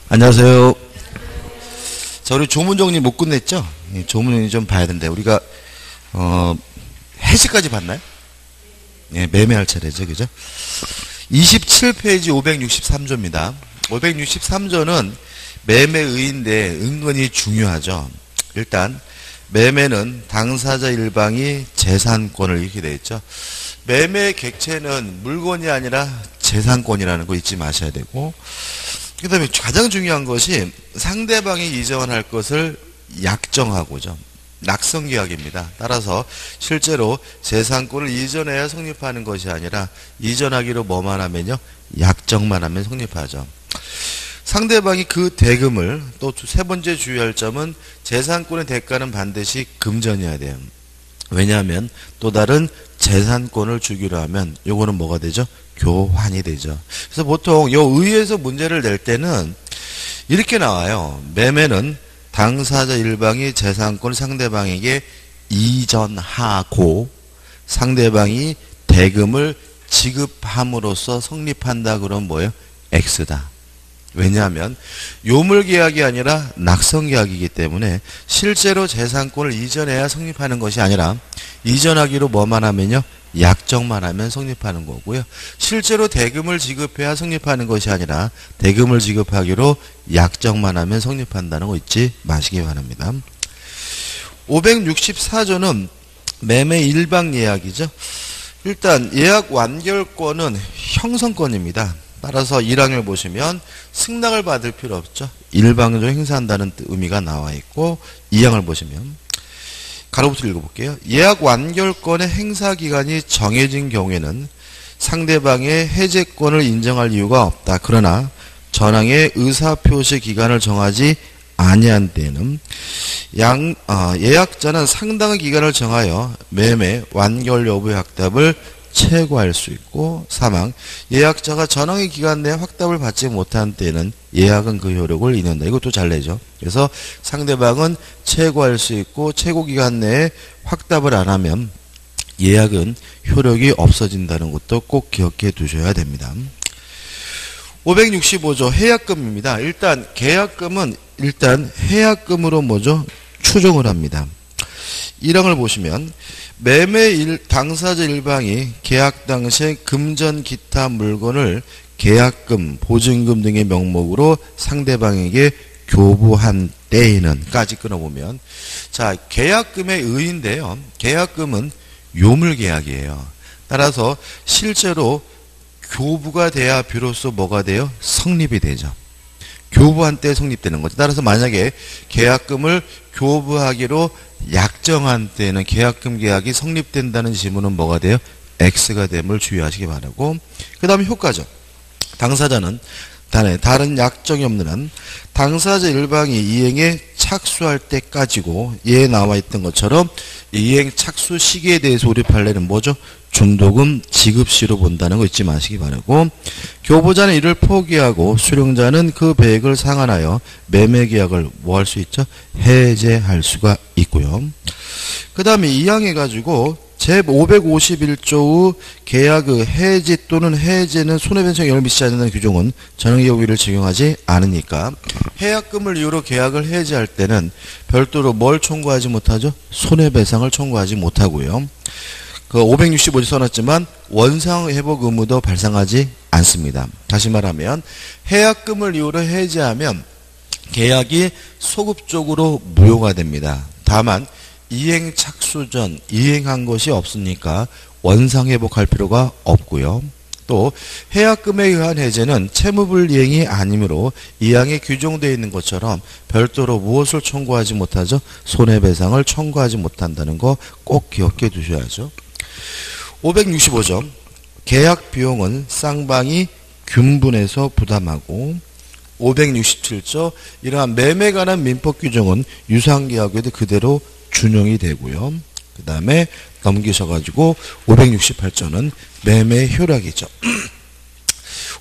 안녕하세요. 자, 우리 조문 정리 못 끝냈죠? 조문 정리 좀 봐야 된대. 우리가 해지까지 봤나요? 네, 매매할 차례죠, 그죠? 27페이지 563조입니다. 563조는 매매의인데 은근히 중요하죠. 일단 매매는 당사자 일방이 재산권을 이렇게 되어 있죠. 매매 객체는 물건이 아니라 재산권이라는 거 잊지 마셔야 되고, 그 다음에 가장 중요한 것이 상대방이 이전할 것을 약정하고죠. 낙성계약입니다. 따라서 실제로 재산권을 이전해야 성립하는 것이 아니라 이전하기로 뭐만 하면요, 약정만 하면 성립하죠. 상대방이 그 대금을, 또 세 번째 주의할 점은 재산권의 대가는 반드시 금전이어야 돼요. 왜냐하면 또 다른 재산권을 주기로 하면 요거는 뭐가 되죠? 교환이 되죠. 그래서 보통 요 의에서 문제를 낼 때는 이렇게 나와요. 매매는 당사자 일방이 재산권을 상대방에게 이전하고 상대방이 대금을 지급함으로써 성립한다. 그러면 뭐예요? X다. 왜냐하면 요물계약이 아니라 낙성계약이기 때문에 실제로 재산권을 이전해야 성립하는 것이 아니라 이전하기로 뭐만 하면요, 약정만 하면 성립하는 거고요. 실제로 대금을 지급해야 성립하는 것이 아니라 대금을 지급하기로 약정만 하면 성립한다는 거 잊지 마시기 바랍니다. 564조는 매매 일방 예약이죠. 일단 예약 완결권은 형성권입니다. 따라서 1항을 보시면 승낙을 받을 필요 없죠. 일방적으로 행사한다는 의미가 나와 있고, 2항을 보시면 가로부터 읽어볼게요. 예약 완결권의 행사 기간이 정해진 경우에는 상대방의 해제권을 인정할 이유가 없다. 그러나 전항의 의사표시 기간을 정하지 아니한 때에는 예약자는 상당한 기간을 정하여 매매 완결 여부의 확답을 최고할 수 있고, 사망 예약자가 전항의 기간 내에 확답을 받지 못한 때는 예약은 그 효력을 잃는다. 이것도 잘 내죠. 그래서 상대방은 최고할 수 있고 최고 기간 내에 확답을 안 하면 예약은 효력이 없어진다는 것도 꼭 기억해 두셔야 됩니다. 565조 해약금입니다. 일단 계약금은 해약금으로 뭐죠? 추정을 합니다. 1항을 보시면 매매 당사자 일방이 계약 당시에 금전 기타 물건을 계약금, 보증금 등의 명목으로 상대방에게 교부한 때에는 까지 끊어보면, 자, 계약금의 의인데요. 계약금은 요물계약이에요. 따라서 실제로 교부가 돼야 비로소 뭐가 돼요? 성립이 되죠. 교부한 때 성립되는 거죠. 따라서 만약에 계약금을 교부하기로 약정한 때는 계약금 계약이 성립된다는 지문은 뭐가 돼요? X가 됨을 주의하시기 바라고, 그 다음에 효과죠. 당사자는 다른 약정이 없는 한 당사자 일방이 이행에 착수할 때까지고, 예에 나와 있던 것처럼 이행 착수 시기에 대해서 우리 판례는 뭐죠? 중도금 지급시로 본다는 거 잊지 마시기 바라고, 교부자는 이를 포기하고 수령자는 그 배액을 상환하여 매매계약을 뭐 할 수 있죠? 해제할 수가 있고요. 그 다음에 2항 해가지고 제551조 후 계약의 해지 또는 해제는 손해배상 영향을 미치지 않는다는 규정은 전형계약위를 적용하지 않으니까 해약금을 이유로 계약을 해지할 때는 별도로 뭘 청구하지 못하죠? 손해배상을 청구하지 못하고요. 그 565조 써놨지만 원상회복 의무도 발생하지 않습니다. 다시 말하면 해약금을 이유로 해지하면 계약이 소급적으로 무효가 됩니다. 다만 이행 착수 전 이행한 것이 없으니까 원상회복할 필요가 없고요. 또 해약금에 의한 해제는 채무불이행이 아니므로 이 항에 규정되어 있는 것처럼 별도로 무엇을 청구하지 못하죠? 손해배상을 청구하지 못한다는 거 꼭 기억해 두셔야죠. 565조 계약 비용은 쌍방이 균분해서 부담하고, 567조 이러한 매매에 관한 민법 규정은 유상계약에도 그대로 준용이 되고요. 그 다음에 넘기셔가지고 568조는 매매 효력이죠.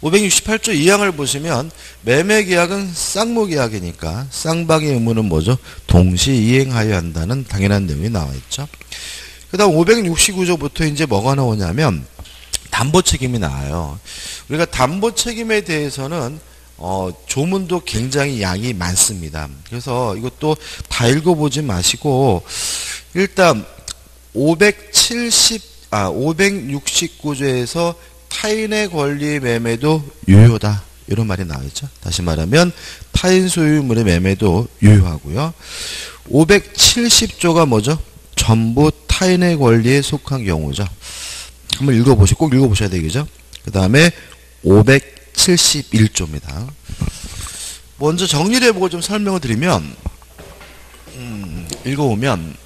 568조 2항을 보시면 매매계약은 쌍무계약이니까 쌍방의 의무는 뭐죠? 동시 이행하여야 한다는 당연한 내용이 나와 있죠. 그 다음 569조부터 이제 뭐가 나오냐면 담보책임이 나와요. 우리가 담보책임에 대해서는 조문도 굉장히 양이 많습니다. 그래서 이것도 다 읽어보지 마시고 일단 569조에서 타인의 권리 매매도 유효다. 이런 말이 나와있죠. 다시 말하면 타인 소유물의 매매도 유효하고요. 570조가 뭐죠? 전부 타인의 권리에 속한 경우죠. 한번 읽어보시고 꼭 읽어보셔야 되겠죠. 그 다음에 571조입니다. 먼저 정리를 해보고 좀 설명을 드리면 읽어보면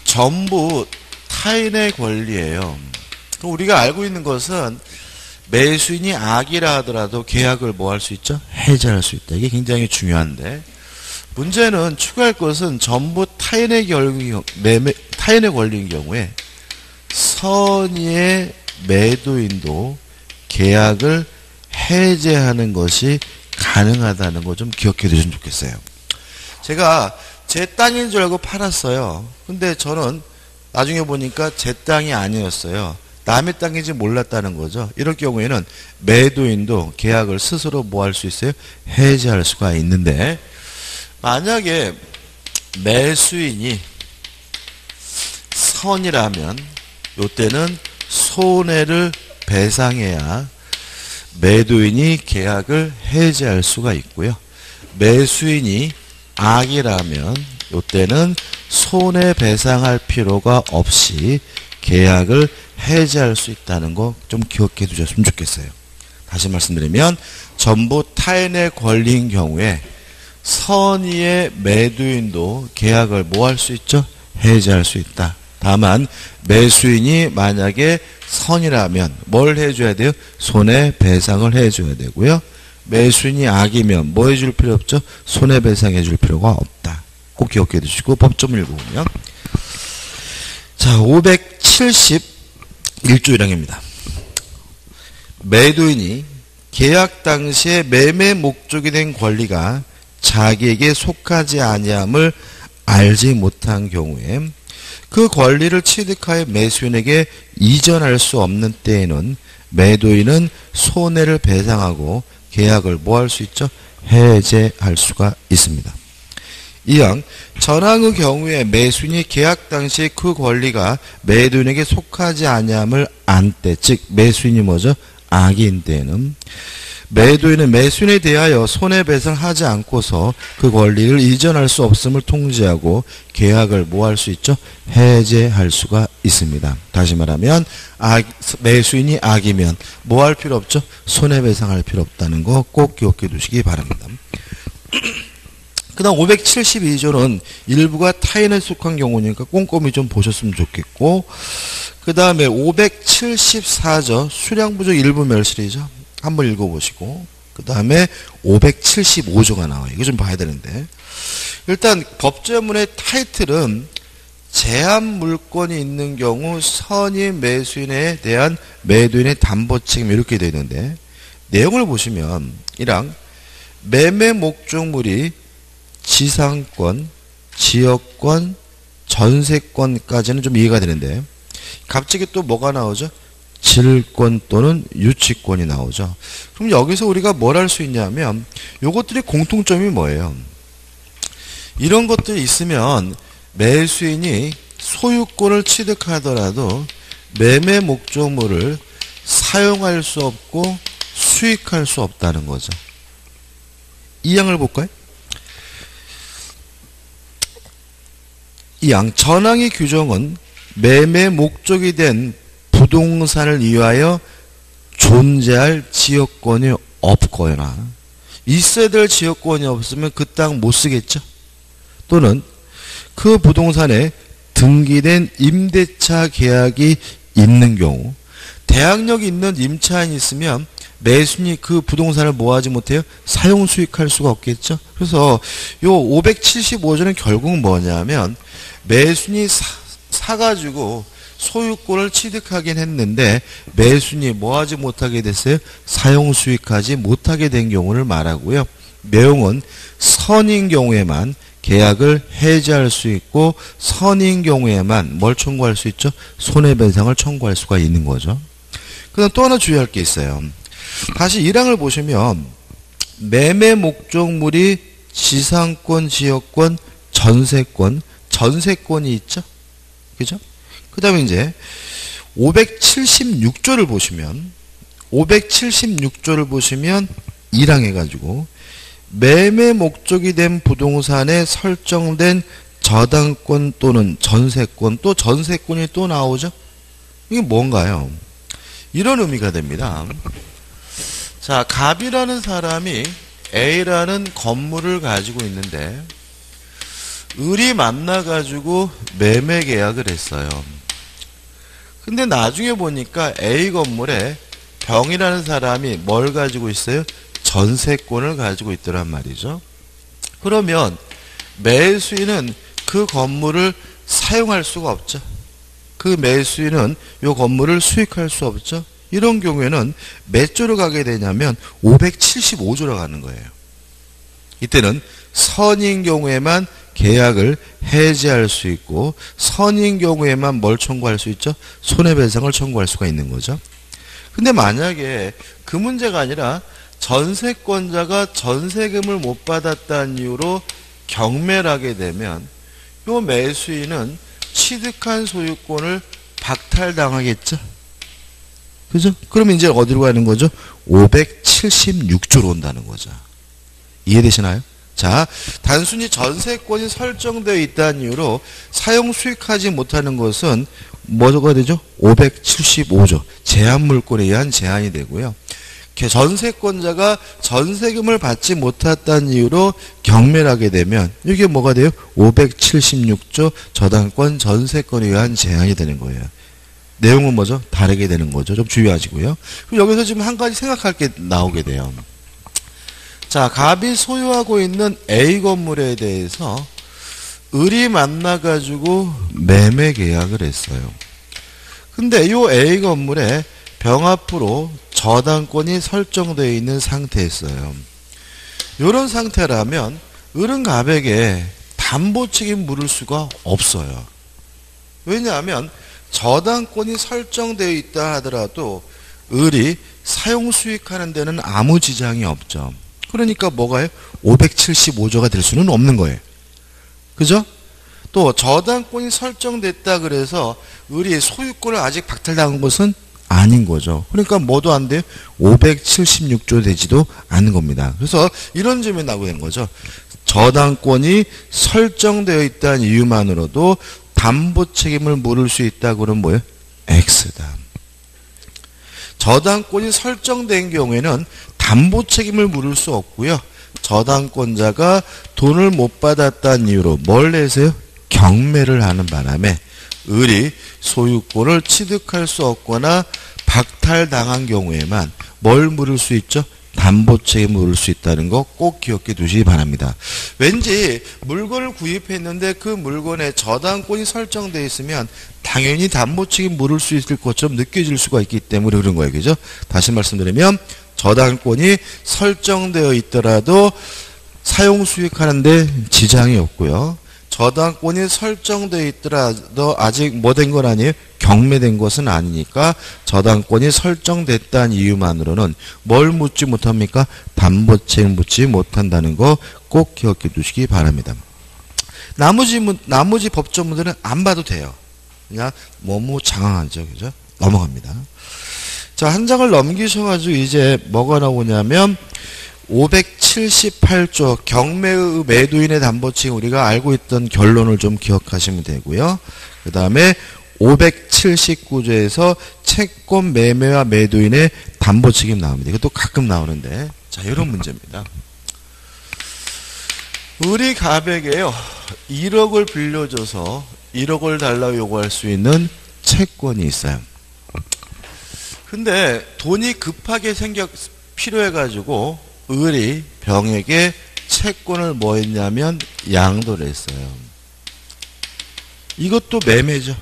전부 타인의 권리예요. 우리가 알고 있는 것은 매수인이 악이라 하더라도 계약을 뭐 할 수 있죠? 해제할 수 있다. 이게 굉장히 중요한데 문제는 추가할 것은 전부 타인의 권리인 경우에 선의의 매도인도 계약을 해제하는 것이 가능하다는 거 좀 기억해 두시면 좋겠어요. 제가 제 땅인 줄 알고 팔았어요. 근데 저는 나중에 보니까 제 땅이 아니었어요. 남의 땅인지 몰랐다는 거죠. 이럴 경우에는 매도인도 계약을 스스로 뭐 할 수 있어요? 해제할 수가 있는데 만약에 매수인이 선이라면 이때는 손해를 배상해야 매도인이 계약을 해제할 수가 있고요. 매수인이 악이라면 이때는 손해배상할 필요가 없이 계약을 해제할 수 있다는 거 좀 기억해 두셨으면 좋겠어요. 다시 말씀드리면 전부 타인의 권리인 경우에 선의의 매도인도 계약을 뭐 할 수 있죠? 해제할 수 있다. 다만 매수인이 만약에 선이라면 뭘 해줘야 돼요? 손해배상을 해줘야 되고요. 매수인이 악이면 뭐 해줄 필요 없죠? 손해배상해 줄 필요가 없다. 꼭 기억해 두시고 법조문 읽어보면 자 571조 1항입니다. 매도인이 계약 당시에 매매 목적이 된 권리가 자기에게 속하지 아니함을 알지 못한 경우에 그 권리를 취득하여 매수인에게 이전할 수 없는 때에는 매도인은 손해를 배상하고 계약을 뭐 할 수 있죠? 해제할 수가 있습니다. 이항 전항의 경우에 매수인이 계약 당시 그 권리가 매도인에게 속하지 아니함을 안 때, 즉 매수인이 뭐죠? 악인 때는 매도인은 매수인에 대하여 손해배상하지 않고서 그 권리를 이전할 수 없음을 통지하고 계약을 뭐 할 수 있죠? 해제할 수가 있습니다. 다시 말하면 매수인이 악이면 뭐 할 필요 없죠? 손해배상할 필요 없다는 거 꼭 기억해 두시기 바랍니다. 그 다음 572조는 일부가 타인에 속한 경우니까 꼼꼼히 좀 보셨으면 좋겠고 그 다음에 574조 수량부족 일부 멸실이죠. 한번 읽어보시고 그 다음에 575조가 나와요. 이거 좀 봐야 되는데 일단 법제문의 타이틀은 제한 물권이 있는 경우 선임 매수인에 대한 매도인의 담보 책임 이렇게 되어 있는데 내용을 보시면 1항 매매 목적물이 지상권, 지역권, 전세권까지는 좀 이해가 되는데 갑자기 또 뭐가 나오죠? 질권 또는 유치권이 나오죠. 그럼 여기서 우리가 뭘 할 수 있냐면 요것들의 공통점이 뭐예요? 이런 것들이 있으면 매수인이 소유권을 취득하더라도 매매 목적물을 사용할 수 없고 수익할 수 없다는 거죠. 이 항을 볼까요? 이 항 전항의 규정은 매매 목적이 된 부동산을 위하여 존재할 지역권이 없거나 있어야 될 지역권이 없으면 그 땅 못 쓰겠죠. 또는 그 부동산에 등기된 임대차 계약이 있는 경우 대항력이 있는 임차인이 있으면 매수인이 그 부동산을 뭐하지 못해요? 사용 수익할 수가 없겠죠. 그래서 요 575조는 결국은 뭐냐면 매수인이 사가지고 소유권을 취득하긴 했는데 매수인이 뭐하지 못하게 됐어요? 사용 수익하지 못하게 된 경우를 말하고요. 내용은 선인 경우에만 계약을 해지할 수 있고 선인 경우에만 뭘 청구할 수 있죠? 손해배상을 청구할 수가 있는 거죠. 그다음 또 하나 주의할 게 있어요. 다시 1항을 보시면 매매 목적물이 지상권, 지역권, 전세권이 있죠. 그죠? 그 다음에 이제 576조를 보시면 1항 해가지고 매매 목적이 된 부동산에 설정된 저당권 또는 전세권, 또 전세권이 또 나오죠. 이게 뭔가요? 이런 의미가 됩니다. 자, 갑이라는 사람이 A라는 건물을 가지고 있는데 을이 만나가지고 매매 계약을 했어요. 근데 나중에 보니까 A 건물에 병이라는 사람이 뭘 가지고 있어요? 전세권을 가지고 있더란 말이죠. 그러면 매수인은 그 건물을 사용할 수가 없죠. 그 매수인은 이 건물을 수익할 수 없죠. 이런 경우에는 몇 조로 가게 되냐면 575조로 가는 거예요. 이때는 선인 경우에만 계약을 해지할 수 있고 선인 경우에만 뭘 청구할 수 있죠? 손해배상을 청구할 수가 있는 거죠. 근데 만약에 그 문제가 아니라 전세권자가 전세금을 못 받았다는 이유로 경매를 하게 되면 이 매수인은 취득한 소유권을 박탈당하겠죠. 그죠? 그러면 이제 어디로 가는 거죠? 576조로 온다는 거죠. 이해되시나요? 자, 단순히 전세권이 설정되어 있다는 이유로 사용 수익하지 못하는 것은 뭐가 되죠? 575조. 제한물권에 의한 제한이 되고요. 전세권자가 전세금을 받지 못했다는 이유로 경매를 하게 되면 이게 뭐가 돼요? 576조 저당권 전세권에 의한 제한이 되는 거예요. 내용은 뭐죠? 다르게 되는 거죠. 좀 주의하시고요. 그럼 여기서 지금 한 가지 생각할 게 나오게 돼요. 자, 갑이 소유하고 있는 A 건물에 대해서 을이 만나가지고 매매 계약을 했어요. 근데 이 A 건물에 병 앞으로 저당권이 설정되어 있는 상태였어요. 이런 상태라면 을은 갑에게 담보 책임 물을 수가 없어요. 왜냐하면 저당권이 설정되어 있다 하더라도 을이 사용 수익하는 데는 아무 지장이 없죠. 그러니까 뭐가요? 575조가 될 수는 없는 거예요. 그죠? 또 저당권이 설정됐다 그래서 을이 소유권을 아직 박탈당한 것은 아닌 거죠. 그러니까 뭐도 안 돼요? 576조 되지도 않은 겁니다. 그래서 이런 점이 나오게 되는 거죠. 저당권이 설정되어 있다는 이유만으로도 담보 책임을 물을 수 있다고 그러면 뭐예요? X다. 저당권이 설정된 경우에는 담보 책임을 물을 수 없고요. 저당권자가 돈을 못 받았다는 이유로 뭘 내세요? 경매를 하는 바람에 을이 소유권을 취득할 수 없거나 박탈당한 경우에만 뭘 물을 수 있죠? 담보 책임을 물을 수 있다는 거 꼭 기억해 두시기 바랍니다. 왠지 물건을 구입했는데 그 물건에 저당권이 설정되어 있으면 당연히 담보 책임 물을 수 있을 것처럼 느껴질 수가 있기 때문에 그런 거예요. 그죠? 다시 말씀드리면 저당권이 설정되어 있더라도 사용 수익하는데 지장이 없고요. 저당권이 설정되어 있더라도 아직 뭐 된 건 아니에요? 경매된 것은 아니니까 저당권이 설정됐다는 이유만으로는 뭘 묻지 못합니까? 담보 책임 묻지 못한다는 거 꼭 기억해 두시기 바랍니다. 나머지 법조문들은 안 봐도 돼요. 그냥 너무 장황하죠. 그죠? 넘어갑니다. 자, 한 장을 넘기셔가지고 이제 뭐가 나오냐면 578조 경매의 매도인의 담보책임 우리가 알고 있던 결론을 좀 기억하시면 되고요. 그 다음에 579조에서 채권 매매와 매도인의 담보책임 나옵니다. 이것도 가끔 나오는데 자, 이런 문제입니다. 을이 갑에게요 1억을 빌려줘서 1억을 달라고 요구할 수 있는 채권이 있어요. 근데 돈이 급하게 필요해가지고 을이 병에게 채권을 뭐 했냐면 양도를 했어요. 이것도 매매죠.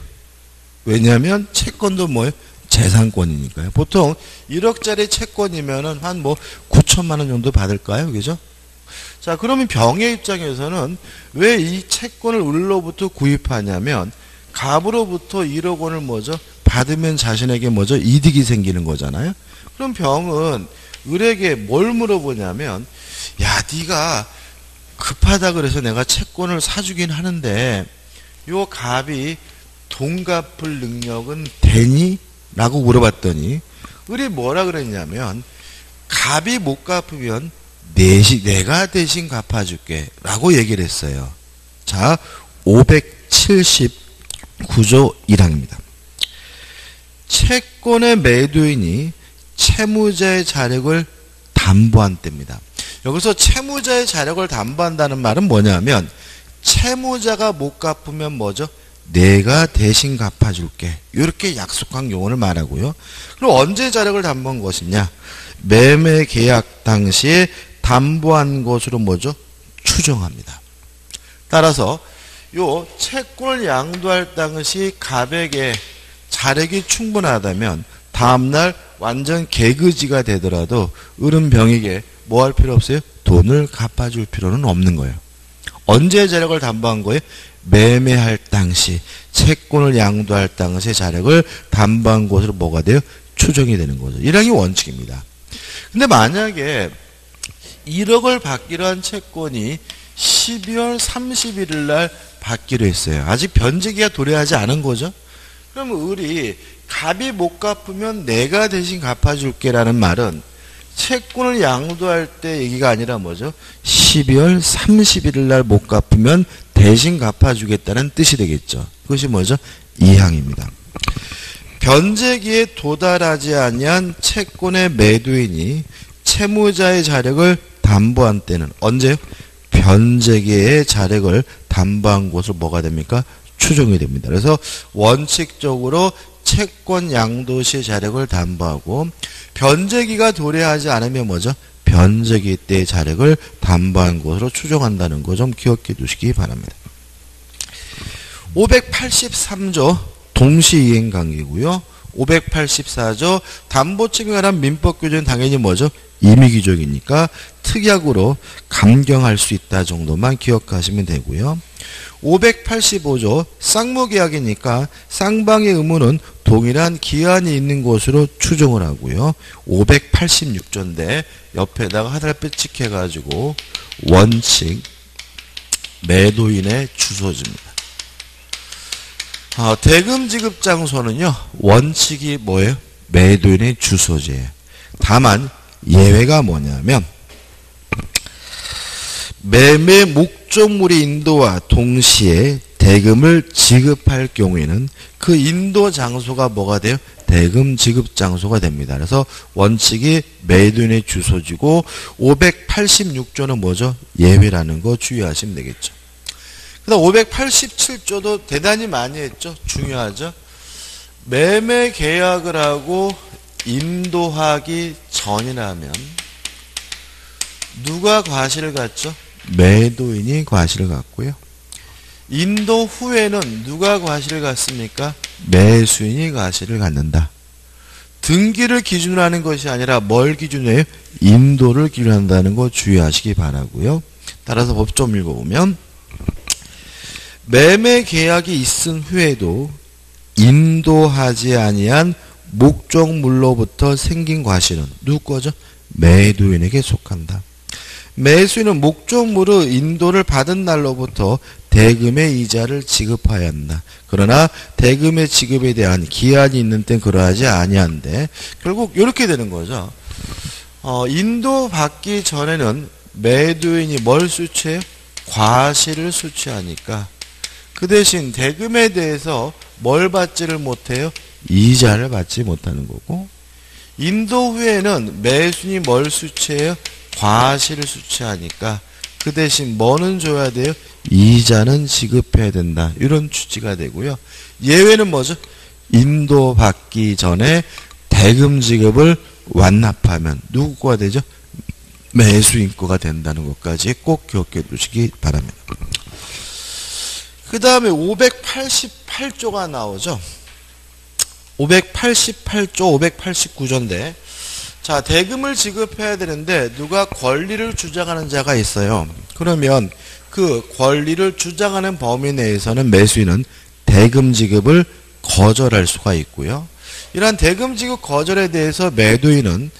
왜냐하면 채권도 뭐예요? 재산권이니까요. 보통 1억짜리 채권이면은 한 뭐 9천만 원 정도 받을까요? 그죠? 자, 그러면 병의 입장에서는 왜 이 채권을 을로부터 구입하냐면 갑으로부터 1억 원을 뭐죠? 받으면 자신에게 뭐죠? 이득이 생기는 거잖아요. 그럼 병은 을에게 뭘 물어보냐면, 야, 네가 급하다 그래서 내가 채권을 사주긴 하는데 요 갑이 돈 갚을 능력은 되니? 라고 물어봤더니 을이 뭐라 그랬냐면, 갑이 못 갚으면 내가 대신 갚아줄게 라고 얘기를 했어요. 자, 579조 1항입니다. 채권의 매도인이 채무자의 자력을 담보한 때입니다. 여기서 채무자의 자력을 담보한다는 말은 뭐냐면, 채무자가 못 갚으면 뭐죠? 내가 대신 갚아줄게. 이렇게 약속한 경우를 말하고요. 그럼 언제 자력을 담보한 것이냐? 매매 계약 당시에 담보한 것으로 뭐죠? 추정합니다. 따라서 요 채권을 양도할 당시 갑에게 자력이 충분하다면 다음날 완전 개그지가 되더라도 을은 병에게 뭐 할 필요 없어요? 돈을 갚아줄 필요는 없는 거예요. 언제 자력을 담보한 거예요? 매매할 당시, 채권을 양도할 당시 자력을 담보한 것으로 뭐가 돼요? 추정이 되는 거죠. 이랑이 원칙입니다. 근데 만약에 1억을 받기로 한 채권이 12월 31일 날 받기로 했어요. 아직 변제기가 도래하지 않은 거죠. 그럼 을이 갑이 못 갚으면 내가 대신 갚아줄게 라는 말은 채권을 양도할 때 얘기가 아니라 뭐죠? 12월 31일 날 못 갚으면 대신 갚아주겠다는 뜻이 되겠죠. 그것이 뭐죠? 2항입니다. 변제기에 도달하지 아니한 채권의 매도인이 채무자의 자력을 담보한 때는 언제요? 변제기의 자력을 담보한 것으로 뭐가 됩니까? 추정이 됩니다. 그래서 원칙적으로 채권 양도 시 자력을 담보하고 변제기가 도래하지 않으면 뭐죠? 변제기 때의 자력을 담보한 것으로 추정한다는 거 좀 기억해 두시기 바랍니다. 583조 동시이행관계고요. 584조 담보책임에 관한 민법 규정은 당연히 뭐죠? 임의규정이니까 특약으로 감경할 수 있다 정도만 기억하시면 되고요. 585조 쌍무계약이니까 쌍방의 의무는 동일한 기한이 있는 것으로 추정을 하고요. 586조인데 옆에다가 하달빛 칙해가지고 원칙 매도인의 주소지입니다. 대금 지급 장소는요, 원칙이 뭐예요? 매도인의 주소지예요. 다만 예외가 뭐냐면 매매 목적물의 인도와 동시에 대금을 지급할 경우에는 그 인도 장소가 뭐가 돼요? 대금 지급 장소가 됩니다. 그래서 원칙이 매도인의 주소지고 586조는 뭐죠? 예외라는 거 주의하시면 되겠죠. 그다음 587조도 대단히 많이 했죠. 중요하죠. 매매 계약을 하고 인도하기 전이라면 누가 과실을 갖죠? 매도인이 과실을 갖고요. 인도 후에는 누가 과실을 갖습니까? 매수인이 과실을 갖는다. 등기를 기준으로 하는 것이 아니라 뭘 기준으로 해요? 인도를 기준으로 한다는 거 주의하시기 바라고요. 따라서 법 좀 읽어보면 매매 계약이 있은 후에도 인도하지 아니한 목적물로부터 생긴 과실은 누구 거죠? 매도인에게 속한다. 매수인은 목적물의 인도를 받은 날로부터 대금의 이자를 지급해야 한다. 그러나 대금의 지급에 대한 기한이 있는 때는 그러하지 아니한데 결국 이렇게 되는 거죠. 인도 받기 전에는 매도인이 뭘 수취해요? 과실을 수취하니까 그 대신 대금에 대해서 뭘 받지를 못해요? 이자를 받지 못하는 거고, 인도 후에는 매수인이 뭘 수취해요? 과실을 수취하니까 그 대신 뭐는 줘야 돼요? 이자는 지급해야 된다. 이런 취지가 되고요. 예외는 뭐죠? 인도 받기 전에 대금 지급을 완납하면 누구 거가 되죠? 매수인 거가 된다는 것까지 꼭 기억해 두시기 바랍니다. 그 다음에 588조가 나오죠. 588조, 589조인데 자, 대금을 지급해야 되는데 누가 권리를 주장하는 자가 있어요. 그러면 그 권리를 주장하는 범위 내에서는 매수인은 대금 지급을 거절할 수가 있고요. 이러한 대금 지급 거절에 대해서 매도인은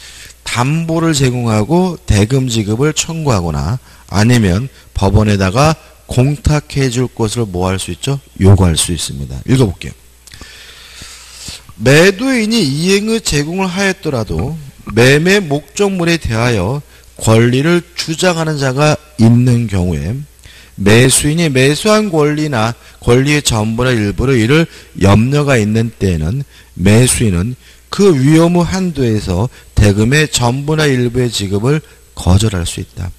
담보를 제공하고 대금 지급을 청구하거나 아니면 법원에다가 공탁해 줄 것을 뭐 할 수 있죠? 요구할 수 있습니다. 읽어볼게요. 매도인이 이행의 제공을 하였더라도 매매 목적물에 대하여 권리를 주장하는 자가 있는 경우에 매수인이 매수한 권리나 권리의 전부나 일부를 이를 염려가 있는 때에는 매수인은 그 위험의 한도에서 대금의 전부나 일부의 지급을 거절할 수 있다.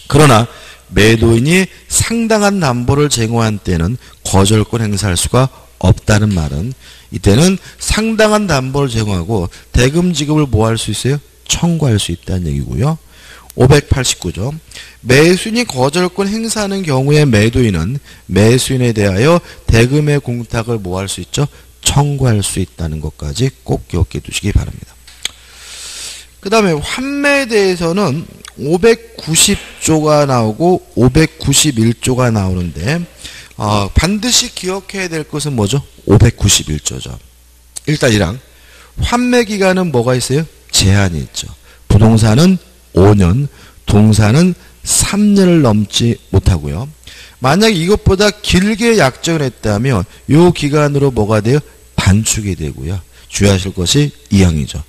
그러나 매도인이 상당한 담보를 제공한 때는 거절권 행사할 수가 없다는 말은 이때는 상당한 담보를 제공하고 대금 지급을 뭐 할 수 있어요? 청구할 수 있다는 얘기고요. 589조. 매수인이 거절권 행사하는 경우에 매도인은 매수인에 대하여 대금의 공탁을 뭐 할 수 있죠? 청구할 수 있다는 것까지 꼭 기억해 두시기 바랍니다. 그 다음에 환매에 대해서는 590조가 나오고 591조가 나오는데 반드시 기억해야 될 것은 뭐죠? 591조죠. 일단 1항 환매 기간은 뭐가 있어요? 제한이 있죠. 부동산은 5년, 동산은 3년을 넘지 못하고요. 만약 이것보다 길게 약정을 했다면 이 기간으로 뭐가 돼요? 단축이 되고요. 주의하실 것이 2항이죠.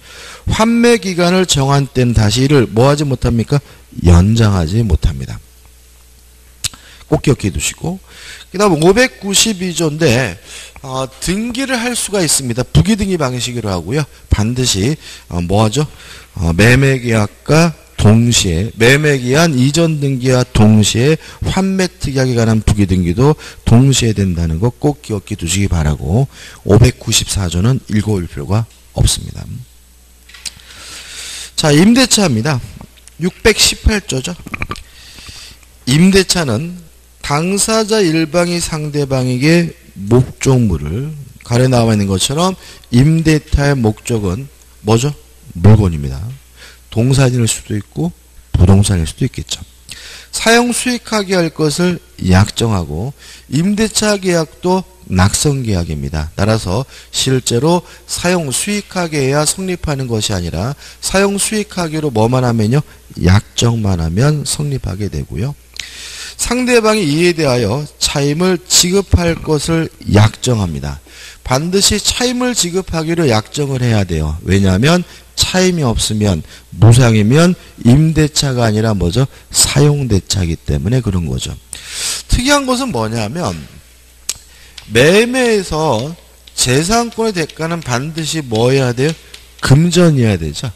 환매 기간을 정한 때는 다시 이를 뭐 하지 못합니까? 연장하지 못합니다. 꼭 기억해 두시고 그 다음 592조인데 등기를 할 수가 있습니다. 부기등기 방식으로 하고요. 반드시 뭐 하죠? 매매계약과 동시에 매매기한 이전 등기와 동시에 환매 특약에 관한 부기등기도 동시에 된다는 거 꼭 기억해 두시기 바라고 594조는 읽어올 필요가 없습니다. 자, 임대차입니다. 618조죠. 임대차는 당사자 일방이 상대방에게 목적물을 가려 나와 있는 것처럼 임대차의 목적은 뭐죠? 물건입니다. 동산일 수도 있고 부동산일 수도 있겠죠. 사용 수익하게 할 것을 약정하고 임대차 계약도 낙선 계약입니다. 따라서 실제로 사용 수익하게 해야 성립하는 것이 아니라 사용 수익하기로 뭐만 하면요? 약정만 하면 성립하게 되고요. 상대방이 이에 대하여 차임을 지급할 것을 약정합니다. 반드시 차임을 지급하기로 약정을 해야 돼요. 왜냐하면 차임이 없으면 무상이면 임대차가 아니라 뭐죠? 사용대차이기 때문에 그런 거죠. 특이한 것은 뭐냐면 매매에서 재산권의 대가는 반드시 뭐 해야 돼요? 금전이어야 되죠.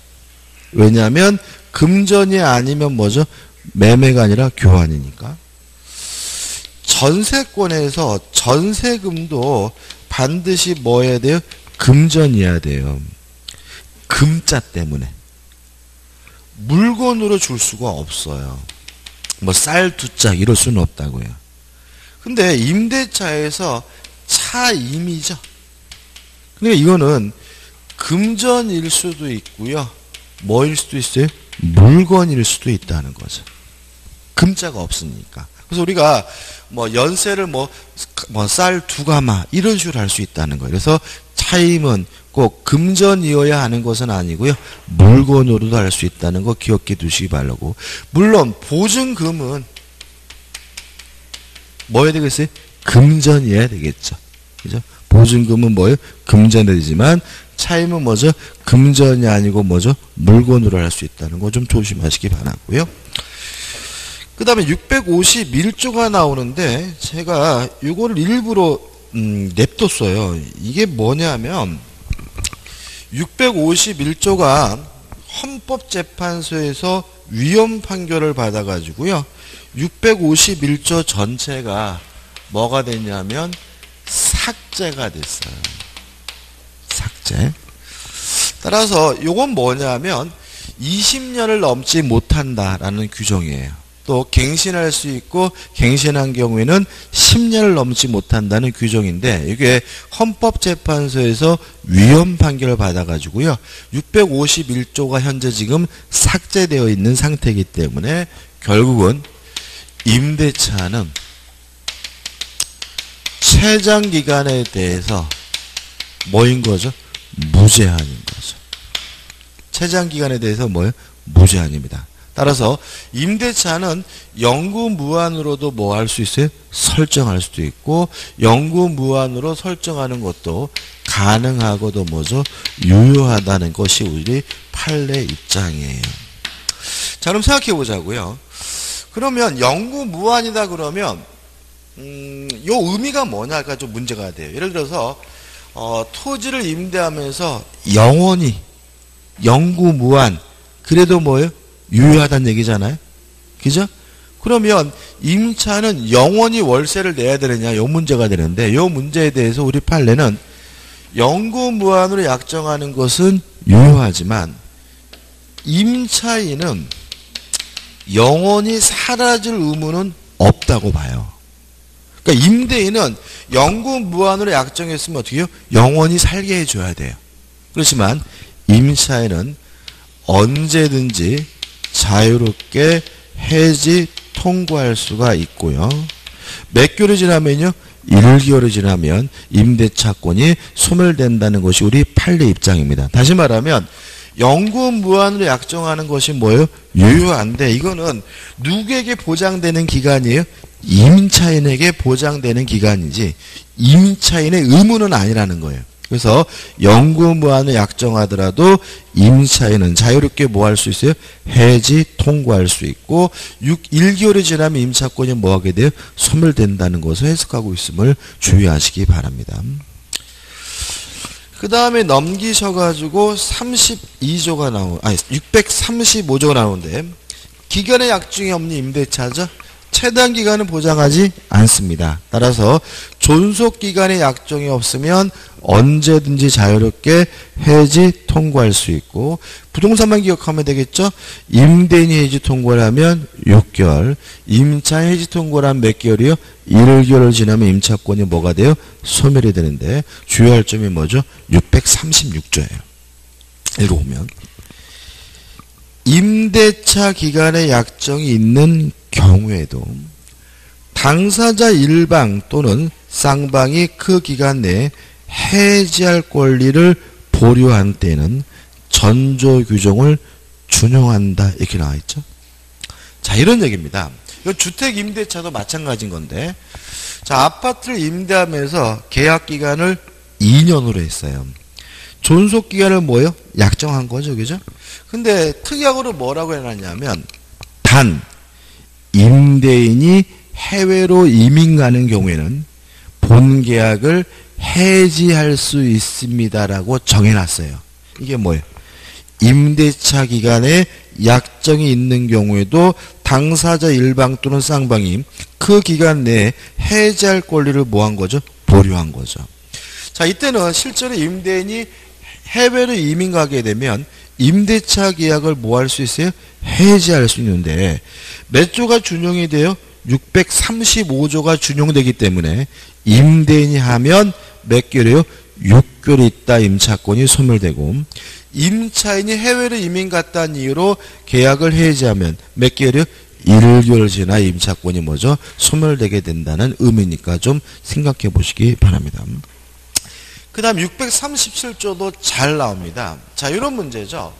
왜냐하면 금전이 아니면 뭐죠? 매매가 아니라 교환이니까. 전세권에서 전세금도 반드시 뭐 해야 돼요? 금전이어야 돼요. 금자 때문에. 물건으로 줄 수가 없어요. 뭐 쌀 두 짝 이럴 수는 없다고요. 근데 임대차에서 차임이죠. 그러니까 이거는 금전일 수도 있고요. 뭐일 수도 있어요? 물건일 수도 있다는 거죠. 금자가 없으니까. 그래서 우리가 뭐 연세를 뭐 쌀 두 가마 이런 식으로 할 수 있다는 거예요. 그래서 차임은 꼭 금전이어야 하는 것은 아니고요. 물건으로도 할 수 있다는 거 기억해 두시기 바라고. 물론 보증금은 뭐여야 되겠어요? 금전이어야 되겠죠. 그죠? 보증금은 뭐예요? 금전이지만 차임은 뭐죠? 금전이 아니고 뭐죠? 물건으로 할 수 있다는 거 좀 조심하시기 바라고요. 그 다음에 651조가 나오는데 제가 이거를 일부러 냅뒀어요. 이게 뭐냐면 651조가 헌법재판소에서 위헌 판결을 받아가지고요. 651조 전체가 뭐가 됐냐면 삭제가 됐어요. 삭제. 따라서 이건 뭐냐면 20년을 넘지 못한다라는 규정이에요. 또 갱신할 수 있고 갱신한 경우에는 10년을 넘지 못한다는 규정인데 이게 헌법재판소에서 위헌 판결을 받아가지고요. 651조가 현재 지금 삭제되어 있는 상태이기 때문에 결국은 임대차는 최장기간에 대해서 뭐인 거죠? 무제한인 거죠. 최장 기간에 대해서 뭐예요? 무제한입니다. 따라서 임대차는 영구 무한으로도 뭐 할 수 있어요? 설정할 수도 있고 영구 무한으로 설정하는 것도 가능하고도 뭐죠? 유효하다는 것이 우리 판례 입장이에요. 자, 그럼 생각해 보자고요. 그러면 영구 무한이다 그러면 요 의미가 뭐냐가 좀 문제가 돼요. 예를 들어서 토지를 임대하면서 영원히 영구 무한 그래도 뭐예요? 유효하다는 얘기잖아요. 그죠? 그러면 임차는 영원히 월세를 내야 되느냐 요 문제가 되는데 요 문제에 대해서 우리 판례는 영구 무한으로 약정하는 것은 유효하지만 임차인은 영원히 사라질 의무는 없다고 봐요. 그러니까 임대인은 영구 무한으로 약정했으면 어떻게 해요? 영원히 살게 해줘야 돼요. 그렇지만 임차인은 언제든지 자유롭게 해지 통고할 수가 있고요. 몇 개월이 지나면요? 1개월이 지나면 임대차권이 소멸된다는 것이 우리 판례 입장입니다. 다시 말하면 영구 무한으로 약정하는 것이 뭐예요? 유효한데 이거는 누구에게 보장되는 기간이에요? 임차인에게 보장되는 기간이지 임차인의 의무는 아니라는 거예요. 그래서 영구 무한을 약정하더라도 임차인은 자유롭게 뭐 할 수 있어요? 해지 통고할 수 있고 1개월이 지나면 임차권이 뭐 하게 돼요? 소멸된다는 것을 해석하고 있음을 주의하시기 바랍니다. 그 다음에 넘기셔가지고 635조가 나오는데 기간의 약정이 없는 임대차죠. 최단 기간은 보장하지 않습니다. 따라서 존속 기간의 약정이 없으면 언제든지 자유롭게 해지 통고할 수 있고 부동산만 기억하면 되겠죠. 임대인이 해지 통고를 하면 6개월, 임차 해지 통고를 하면 몇 개월이요? 1개월을 지나면 임차권이 뭐가 돼요? 소멸이 되는데 주요할 점이 뭐죠? 636조예요. 읽어보면 임대차 기간의 약정이 있는 경우에도 당사자 일방 또는 쌍방이 그 기간 내에 해지할 권리를 보류한 때는 전조 규정을 준용한다 이렇게 나와 있죠. 자, 이런 얘기입니다. 이건 주택 임대차도 마찬가지인 건데 자, 아파트를 임대하면서 계약 기간을 2년으로 했어요. 존속 기간을 뭐예요? 약정한 거죠. 그죠? 근데 특약으로 뭐라고 해놨냐면 단 임대인이 해외로 이민 가는 경우에는 본 계약을 해지할 수 있습니다라고 정해놨어요. 이게 뭐예요? 임대차 기간에 약정이 있는 경우에도 당사자 일방 또는 쌍방이 그 기간 내에 해지할 권리를 뭐한 거죠? 보류한 거죠. 자, 이때는 실제로 임대인이 해외로 이민 가게 되면 임대차 계약을 뭐 할 수 있어요? 해지할 수 있는데 몇 조가 준용이 돼요? 635조가 준용되기 때문에 임대인이 하면 몇 개월이요? 6개월 있다 임차권이 소멸되고 임차인이 해외로 이민 갔다는 이유로 계약을 해지하면 몇 개월이요? 1개월 지나 임차권이 뭐죠? 소멸되게 된다는 의미니까 좀 생각해 보시기 바랍니다. 그 다음 637조도 잘 나옵니다. 자, 이런 문제죠.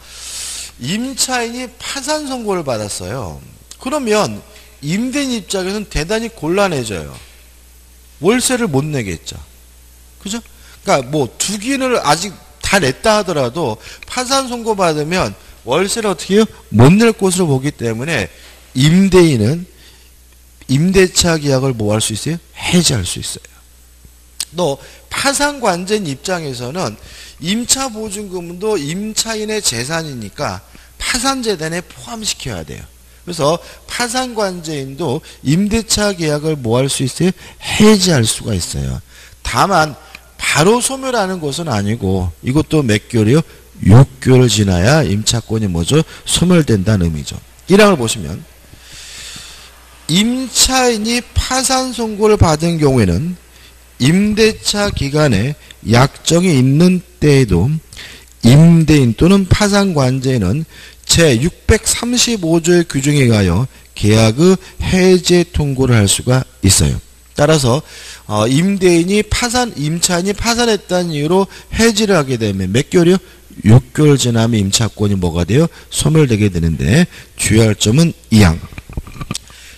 임차인이 파산 선고를 받았어요. 그러면 임대인 입장에서는 대단히 곤란해져요. 월세를 못 내겠죠. 그죠? 그러니까 뭐 두기를 아직 다 냈다 하더라도 파산 선고 받으면 월세를 어떻게 해요? 못 낼 것으로 보기 때문에 임대인은 임대차 계약을 뭐 할 수 있어요? 해지할 수 있어요. 또 파산관제인 입장에서는 임차보증금도 임차인의 재산이니까 파산재단에 포함시켜야 돼요. 그래서 파산관제인도 임대차 계약을 뭐 할 수 있어요? 해지할 수가 있어요. 다만 바로 소멸하는 것은 아니고 이것도 몇 개월이요? 6개월 지나야 임차권이 뭐죠? 소멸된다는 의미죠. 1항을 보시면 임차인이 파산 선고를 받은 경우에는 임대차 기간에 약정이 있는 때에도 임대인 또는 파산관제인은 제635조의 규정에 의하여 계약의 해제 통고를 할 수가 있어요. 따라서 임차인이 파산했다는 이유로 해지를 하게 되면 몇 개월이요? 6개월 지나면 임차권이 뭐가 돼요? 소멸되게 되는데 주의할 점은 이항.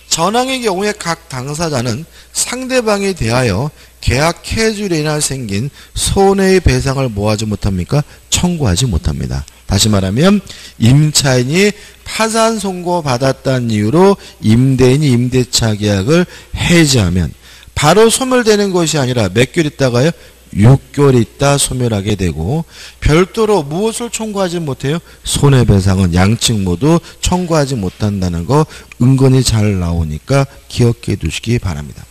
전항의 경우에 각 당사자는 상대방에 대하여 계약 해지로 인해 생긴 손해의 배상을 뭐하지 못합니까? 청구하지 못합니다. 다시 말하면 임차인이 파산 선고 받았다는 이유로 임대인이 임대차 계약을 해지하면 바로 소멸되는 것이 아니라 몇 개월 있다가요? 6개월 있다 소멸하게 되고 별도로 무엇을 청구하지 못해요? 손해배상은 양측 모두 청구하지 못한다는 거 은근히 잘 나오니까 기억해 두시기 바랍니다.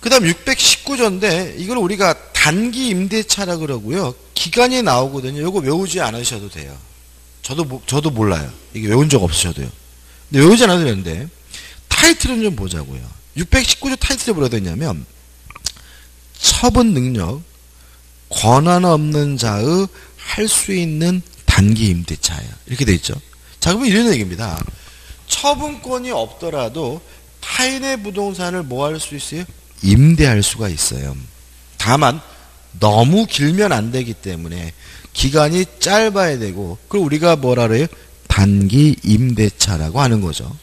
그 다음 619조인데 이걸 우리가 단기 임대차라 그러고요. 기간이 나오거든요. 이거 외우지 않으셔도 돼요. 저도 몰라요. 이게 외운 적 없으셔도요. 근데 외우지 않아도 되는데 타이틀은 좀 보자고요. 619조 타이틀이 뭐라 되냐면 처분 능력, 권한 없는 자의 할 수 있는 단기 임대차예요. 이렇게 돼 있죠. 자, 그러면 이런 얘기입니다. 처분권이 없더라도 타인의 부동산을 뭐 할 수 있어요? 임대할 수가 있어요. 다만 너무 길면 안 되기 때문에 기간이 짧아야 되고 그걸 우리가 뭐라 그래요? 단기 임대차라고 하는 거죠.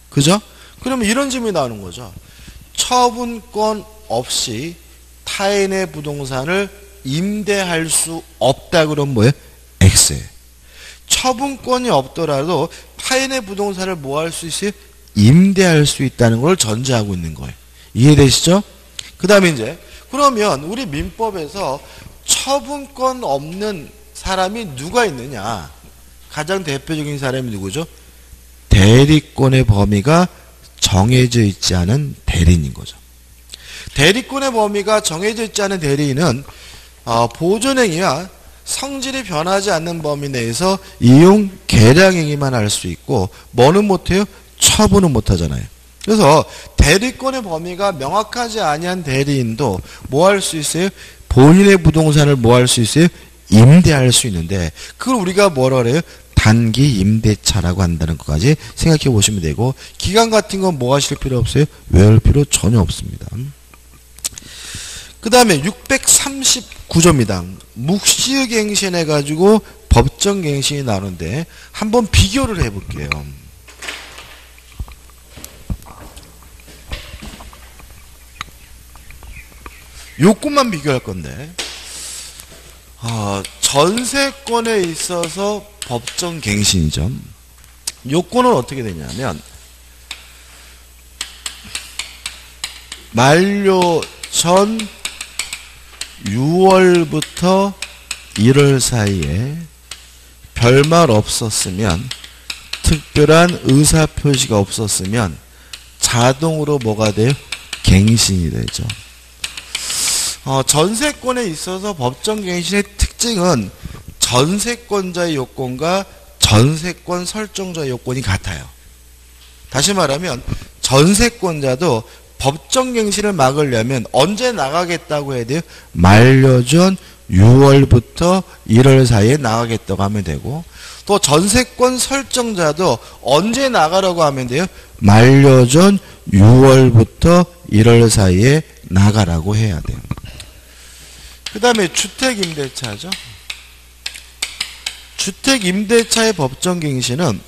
그죠? 그러면 이런 질문이 나오는 거죠. 처분권 없이 타인의 부동산을 임대할 수 없다 그러면 뭐예요? X예요. 처분권이 없더라도 타인의 부동산을 뭐 할 수 있어요? 임대할 수 있다는 걸 전제하고 있는 거예요. 이해되시죠? 그 다음에 이제 그러면 우리 민법에서 처분권 없는 사람이 누가 있느냐? 가장 대표적인 사람이 누구죠? 대리권의 범위가 정해져 있지 않은 대리인인 거죠. 대리권의 범위가 정해져 있지 않은 대리인은 보존행위와 성질이 변하지 않는 범위 내에서 이용 계량행위만 할 수 있고 뭐는 못해요? 처분은 못하잖아요. 그래서 대리권의 범위가 명확하지 아니한 대리인도 뭐 할 수 있어요? 본인의 부동산을 뭐 할 수 있어요? 임대할 수 있는데 그걸 우리가 뭐라 그래요? 단기 임대차라고 한다는 것까지 생각해 보시면 되고 기간 같은 건 뭐 하실 필요 없어요? 외울 필요 전혀 없습니다. 그 다음에 639조입니다. 묵시의갱신 해가지고 법정갱신이 나오는데 한번 비교를 해볼게요. 요것만 비교할 건데 전세권에 있어서 법정갱신이죠. 요건은 어떻게 되냐면 만료 전 6월부터 1월 사이에 별말 없었으면 특별한 의사표시가 없었으면 자동으로 뭐가 돼요? 갱신이 되죠. 전세권에 있어서 법정갱신의 특징은 전세권자의 요건과 전세권 설정자의 요건이 같아요. 다시 말하면 전세권자도 법정갱신을 막으려면 언제 나가겠다고 해야 돼요? 만료 전 6월부터 1월 사이에 나가겠다고 하면 되고 또 전세권 설정자도 언제 나가라고 하면 돼요? 만료 전 6월부터 1월 사이에 나가라고 해야 돼요. 그 다음에 주택임대차죠. 주택임대차의 법정갱신은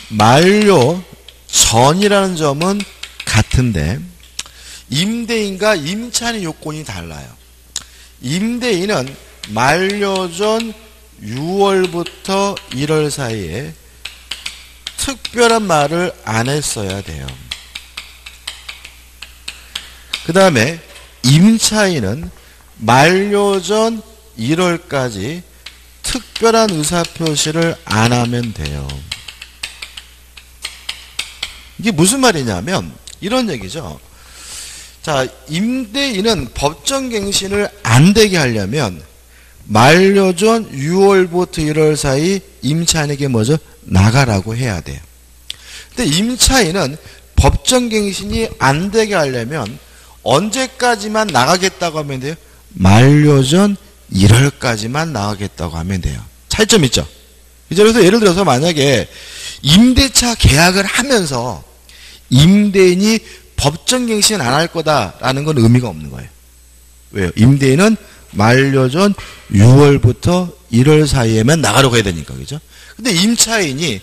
만료 전이라는 점은 같은데 임대인과 임차인의 요건이 달라요. 임대인은 만료 전 6월부터 1월 사이에 특별한 말을 안 했어야 돼요. 그 다음에 임차인은 만료 전 1월까지 특별한 의사표시를 안 하면 돼요. 이게 무슨 말이냐면 이런 얘기죠. 자, 임대인은 법정갱신을 안 되게 하려면 만료 전 6월부터 1월 사이 임차인에게 뭐죠? 나가라고 해야 돼요. 근데 임차인은 법정갱신이 안 되게 하려면 언제까지만 나가겠다고 하면 돼요? 만료 전 1월까지만 나가겠다고 하면 돼요. 차이점 있죠? 그래서 예를 들어서 만약에 임대차 계약을 하면서 임대인이 법정갱신 안 할 거다라는 건 의미가 없는 거예요. 왜요? 임대인은 만료 전 6월부터 1월 사이에만 나가라고 해야 되니까, 그죠? 근데 임차인이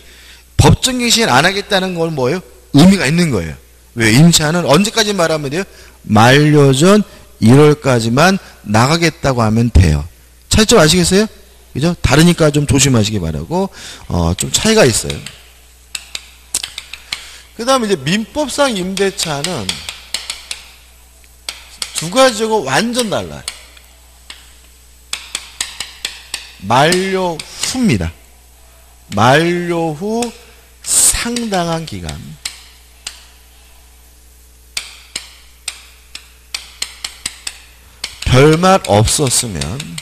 법정갱신 안 하겠다는 건 뭐예요? 의미가 있는 거예요. 왜? 임차인은 언제까지 말하면 돼요? 만료 전 1월까지만 나가겠다고 하면 돼요. 차이점 아시겠어요? 그죠? 다르니까 좀 조심하시기 바라고, 좀 차이가 있어요. 그 다음에 이제 민법상 임대차는 두 가지가 완전 달라요. 만료 후입니다. 만료 후 상당한 기간. 별말 없었으면,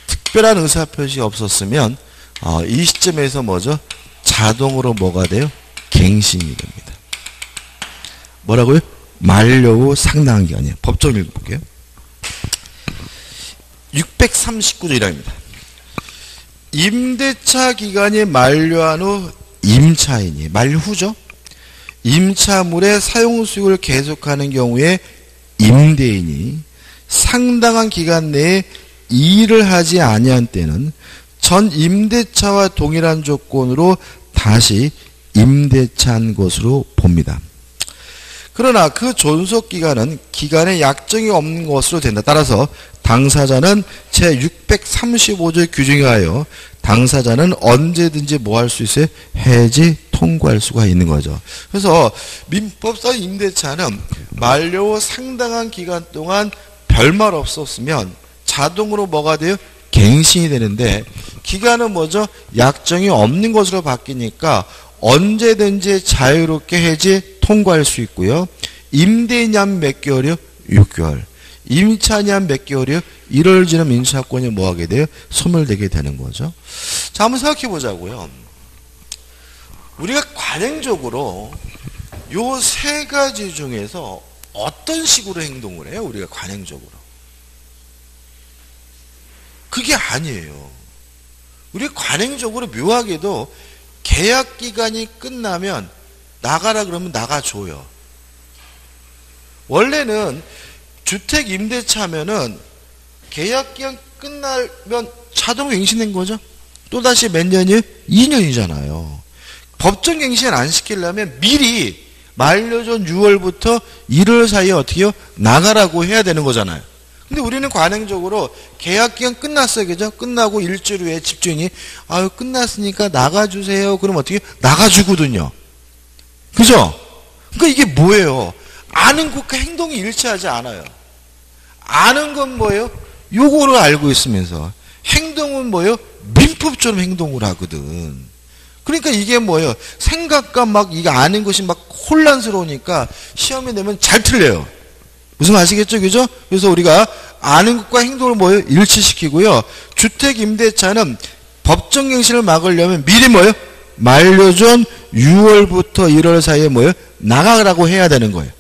특별한 의사표시 없었으면, 이 시점에서 뭐죠? 자동으로 뭐가 돼요? 갱신이 됩니다. 뭐라고요? 만료 후 상당한 기간이에요. 법정 읽어볼게요. 639조 1항입니다. 임대차 기간이 만료한 후 임차인이, 만료 후죠? 임차물의 사용 수익을 계속하는 경우에 임대인이 상당한 기간 내에 이의를 하지 아니한 때는 전 임대차와 동일한 조건으로 다시 임대차한 것으로 봅니다. 그러나 그 존속기간은 기간에 약정이 없는 것으로 된다. 따라서 당사자는 제635조의 규정에 하여 당사자는 언제든지 뭐 할 수 있어요? 해지 통고할 수가 있는 거죠. 그래서 민법상 임대차는 만료 후 상당한 기간 동안 별말 없었으면 자동으로 뭐가 돼요? 갱신이 되는데, 기간은 뭐죠? 약정이 없는 것으로 바뀌니까 언제든지 자유롭게 해지 통고할 수 있고요. 임대인이 한 몇 개월이요? 6개월. 임차인이 한 몇 개월이요? 1월 지나면 임차권이 뭐하게 돼요? 소멸되게 되는 거죠. 자, 한번 생각해 보자고요. 우리가 관행적으로 요 세 가지 중에서 어떤 식으로 행동을 해요? 우리가 관행적으로. 그게 아니에요. 우리가 관행적으로 묘하게도 계약 기간이 끝나면 나가라 그러면 나가줘요. 원래는 주택 임대차면은 계약 기간 끝나면 자동 갱신된 거죠. 또다시 몇 년이에요? 2년이잖아요. 법정 갱신 안 시키려면 미리 만료 전 6월부터 1월 사이에 어떻게 해요? 나가라고 해야 되는 거잖아요. 근데 우리는 관행적으로 계약 기간 끝났어요. 그죠? 끝나고 일주일 후에 집주인이 아유 끝났으니까 나가주세요. 그럼 어떻게 해요? 나가주거든요. 그죠? 그러니까 이게 뭐예요? 아는 것과 행동이 일치하지 않아요. 아는 건 뭐예요? 요거를 알고 있으면서 행동은 뭐예요? 민법처럼 행동을 하거든. 그러니까 이게 뭐예요? 생각과 막 이게 아는 것이 막 혼란스러우니까 시험에 내면 잘 틀려요. 무슨 말 아시겠죠? 그죠? 그래서 우리가 아는 것과 행동을 뭐예요? 일치시키고요. 주택 임대차는 법정갱신을 막으려면 미리 뭐예요? 만료 전 6월부터 1월 사이에 뭐예요? 나가라고 해야 되는 거예요.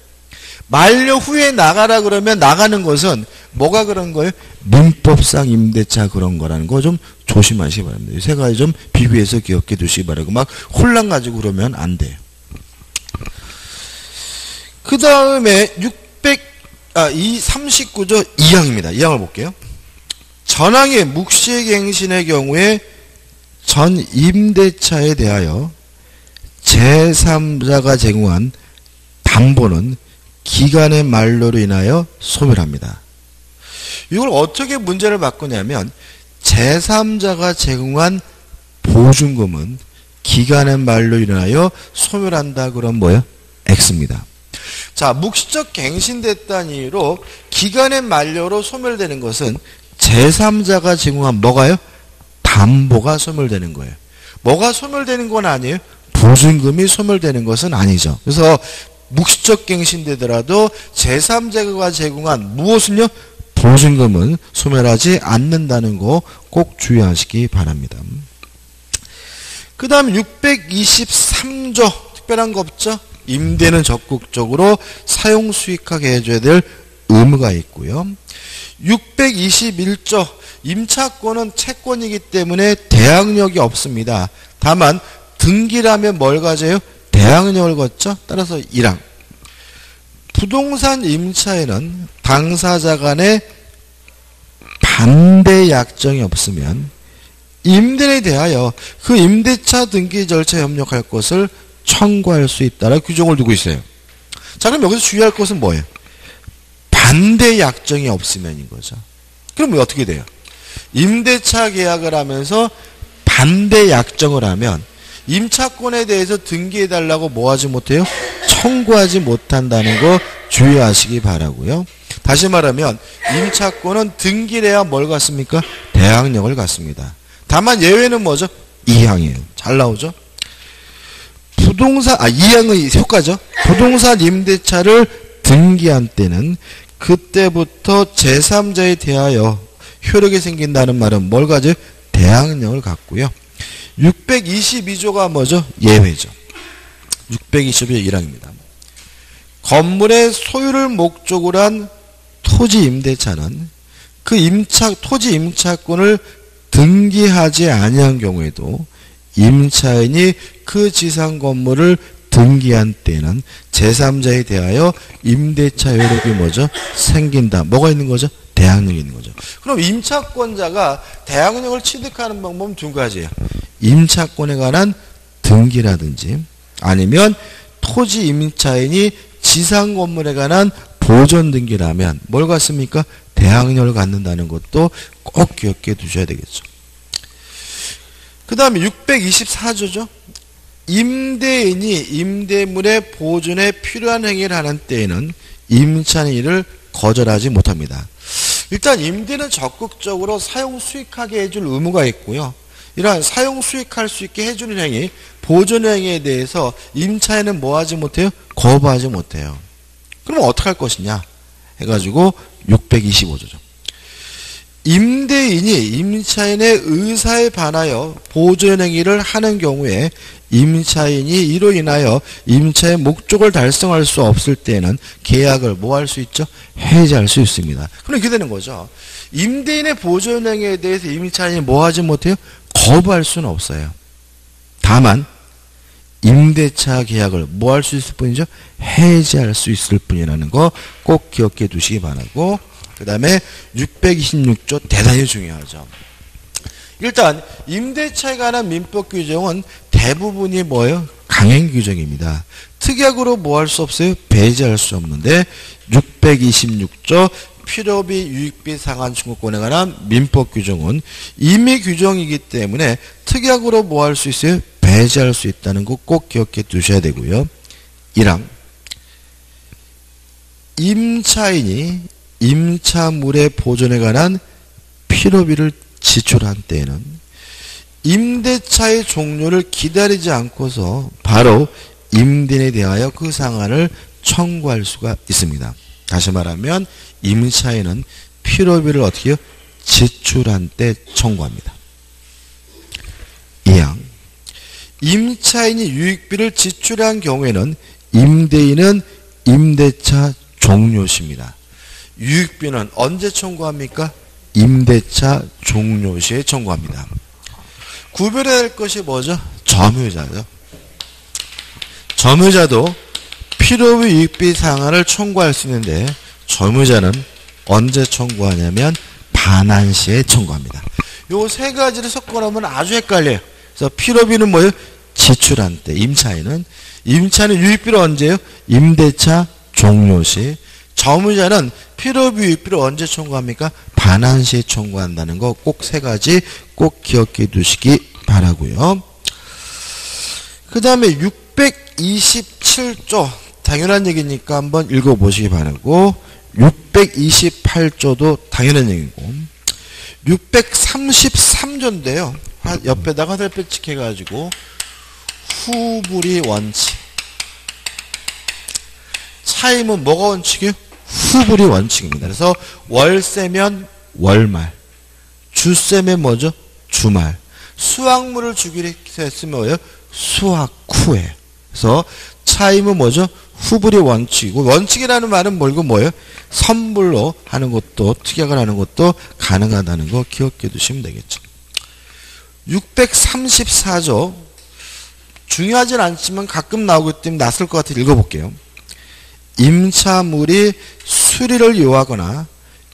만료 후에 나가라 그러면 나가는 것은 뭐가 그런 거예요? 민법상 임대차 그런 거라는 거 좀 조심하시기 바랍니다. 이 세 가지 좀 비교해서 기억해 두시기 바라고 막 혼란 가지고 그러면 안 돼요. 그 다음에 39조 2항입니다. 2항을 볼게요. 전항의 묵시갱신의 경우에 전 임대차에 대하여 제3자가 제공한 담보는 기간의 만료로 인하여 소멸합니다. 이걸 어떻게 문제를 바꾸냐면 제3자가 제공한 보증금은 기간의 만료로 인하여 소멸한다. 그럼 뭐예요? X입니다. 자, 묵시적 갱신됐다는 이유로 기간의 만료로 소멸되는 것은 제3자가 제공한 뭐가요? 담보가 소멸되는 거예요. 뭐가 소멸되는 건 아니에요? 보증금이 소멸되는 것은 아니죠. 그래서 묵시적 갱신되더라도 제3자가 제공한 무엇은요? 보증금은 소멸하지 않는다는 거 꼭 주의하시기 바랍니다. 그 다음 623조 특별한 거 없죠? 임대는 적극적으로 사용 수익하게 해줘야 될 의무가 있고요. 621조 임차권은 채권이기 때문에 대항력이 없습니다. 다만 등기라면 뭘 가져요? 대항력을 걷죠. 따라서 1항 부동산 임차에는 당사자 간의 반대 약정이 없으면 임대인에 대하여 그 임대차 등기 절차에 협력할 것을 청구할 수 있다라는 규정을 두고 있어요. 자, 그럼 여기서 주의할 것은 뭐예요? 반대 약정이 없으면인 거죠. 그럼 어떻게 돼요? 임대차 계약을 하면서 반대 약정을 하면 임차권에 대해서 등기해달라고 뭐 하지 못해요? 청구하지 못한다는 거 주의하시기 바라고요. 다시 말하면 임차권은 등기를 해야 뭘 갖습니까? 대항력을 갖습니다. 다만 예외는 뭐죠? 2항이에요. 잘 나오죠? 부동산, 2항의 효과죠. 부동산 임대차를 등기한 때는 그때부터 제3자에 대하여 효력이 생긴다는 말은 뭘 가져요? 대항력을 갖고요. 622조가 뭐죠? 예외죠. 622조 1항입니다. 건물의 소유를 목적으로 한 토지 임대차는 그 토지 임차권을 등기하지 아니한 경우에도 임차인이 그 지상 건물을 등기한 때는 제3자에 대하여 임대차 효력이 뭐죠? 생긴다. 뭐가 있는 거죠? 대항력이 있는 거죠. 그럼 임차권자가 대항력을 취득하는 방법은 두 가지예요. 임차권에 관한 등기라든지 아니면 토지 임차인이 지상 건물에 관한 보존 등기라면 뭘 갖습니까? 대항력을 갖는다는 것도 꼭 기억해 두셔야 되겠죠. 그 다음에 624조죠. 임대인이 임대물의 보존에 필요한 행위를 하는 때에는 임차인이 이를 거절하지 못합니다. 일단 임대는 적극적으로 사용 수익하게 해줄 의무가 있고요. 이러한 사용 수익할 수 있게 해주는 행위, 보존 행위에 대해서 임차인은 뭐 하지 못해요? 거부하지 못해요. 그럼 어떻게 할 것이냐? 해가지고 625조죠. 임대인이 임차인의 의사에 반하여 보존 행위를 하는 경우에 임차인이 이로 인하여 임차의 목적을 달성할 수 없을 때는 계약을 뭐 할 수 있죠? 해지할 수 있습니다. 그럼 이렇게 되는 거죠. 임대인의 보존 행위에 대해서 임차인이 뭐 하지 못해요? 거부할 수는 없어요. 다만 임대차 계약을 뭐 할 수 있을 뿐이죠? 해지할 수 있을 뿐이라는 거 꼭 기억해 두시기 바라고, 그 다음에 626조 대단히 중요하죠. 일단 임대차에 관한 민법 규정은 대부분이 뭐예요? 강행 규정입니다. 특약으로 뭐 할 수 없어요? 배제할 수 없는데 626조 필요비 유익비 상한 청구권에 관한 민법 규정은 임의 규정이기 때문에 특약으로 뭐 할 수 있어요? 배제할 수 있다는 거 꼭 기억해 두셔야 되고요. 1항 임차인이 임차물의 보존에 관한 필요비를 지출한 때에는 임대차의 종료를 기다리지 않고서 바로 임대인에 대하여 그 상한을 청구할 수가 있습니다. 다시 말하면 임차인은 필요비를 어떻게 해요? 지출한 때 청구합니다. 2항 임차인이 유익비를 지출한 경우에는 임대인은 임대차 종료시입니다. 유익비는 언제 청구합니까? 임대차 종료 시에 청구합니다. 구별해야 할 것이 뭐죠? 점유자죠. 점유자도 필요비 유익비 상한을 청구할 수 있는데 점유자는 언제 청구하냐면 반환 시에 청구합니다. 요 세 가지를 섞어놓으면 아주 헷갈려요. 그래서 필요비는 뭐예요? 지출한 때. 임차인은 유익비를 언제요? 임대차 종료 시. 점유자는 필요비 유익비를 언제 청구합니까? 반환 시에 청구한다는 거 꼭 세 가지 꼭 기억해 두시기 바라고요. 그 다음에 627조 당연한 얘기니까 한번 읽어보시기 바라고, 628조도 당연한 얘기고, 633조인데요. 옆에다가 화살표 해가지고 후불이 원칙. 차임은 뭐가 원칙이에요? 후불이 원칙입니다. 그래서 월세면 월말, 주세면 뭐죠? 주말, 수확물을 주기로 했으면 뭐예요? 수확 후에. 그래서 차임은 뭐죠? 후불이 원칙이고, 원칙이라는 말은 뭐예요? 선불로 하는 것도, 특약을 하는 것도 가능하다는 거 기억해 두시면 되겠죠. 634조 중요하진 않지만 가끔 나오기 때문에 낯설 것 같아서 읽어볼게요. 임차물이 수리를 요하거나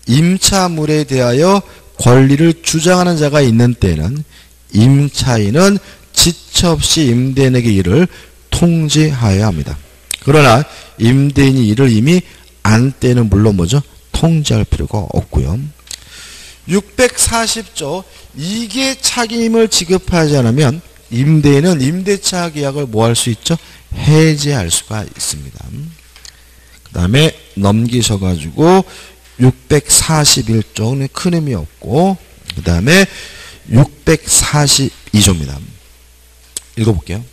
임차물에 대하여 권리를 주장하는 자가 있는 때에는 임차인은 지체 없이 임대인에게 이를 통지하여야 합니다. 그러나 임대인이 이를 이미 안 때는 물론 뭐죠? 통지할 필요가 없고요. 640조 이계 차임을 지급하지 않으면 임대인은 임대차 계약을 뭐 할 수 있죠? 해지할 수가 있습니다. 그 다음에 넘기셔가지고 641조는 큰 의미 없고 그 다음에 642조입니다. 읽어볼게요.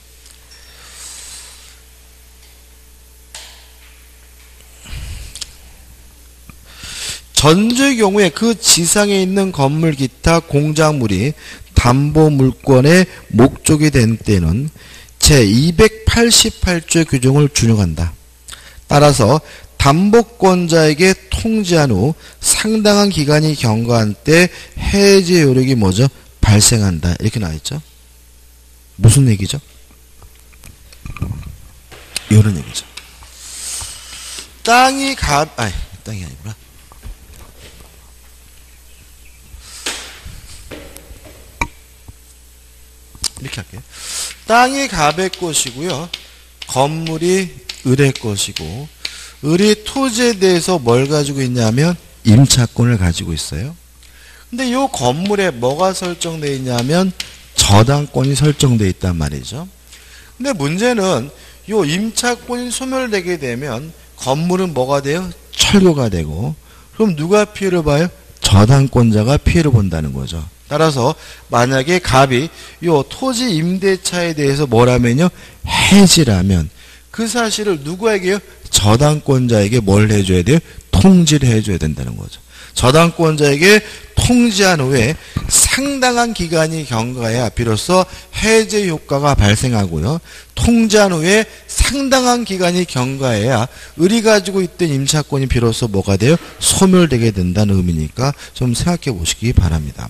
전제의 경우에 그 지상에 있는 건물 기타 공작물이 담보물권의 목적이 된 때는 제288조의 규정을 준용한다. 따라서 담보권자에게 통지한 후 상당한 기간이 경과한 때 해지 효력이 뭐죠? 발생한다. 이렇게 나와있죠. 무슨 얘기죠? 이런 얘기죠. 땅이 아니구나. 이렇게 할게요. 땅이 갑의 것이고요. 건물이 을의 것이고 을이 토지에 대해서 뭘 가지고 있냐면 임차권을 가지고 있어요. 근데 이 건물에 뭐가 설정되어 있냐면 저당권이 설정되어 있단 말이죠. 근데 문제는 이 임차권이 소멸되게 되면 건물은 뭐가 돼요? 철거가 되고 그럼 누가 피해를 봐요? 저당권자가 피해를 본다는 거죠. 따라서 만약에 갑이 이 토지 임대차에 대해서 뭐라면요? 해지라면 그 사실을 누구에게요? 저당권자에게 뭘 해줘야 돼요? 통지를 해줘야 된다는 거죠. 저당권자에게 통지한 후에 상당한 기간이 경과해야 비로소 해제 효과가 발생하고요. 통지한 후에 상당한 기간이 경과해야 을이 가지고 있던 임차권이 비로소 뭐가 돼요? 소멸되게 된다는 의미니까 좀 생각해 보시기 바랍니다.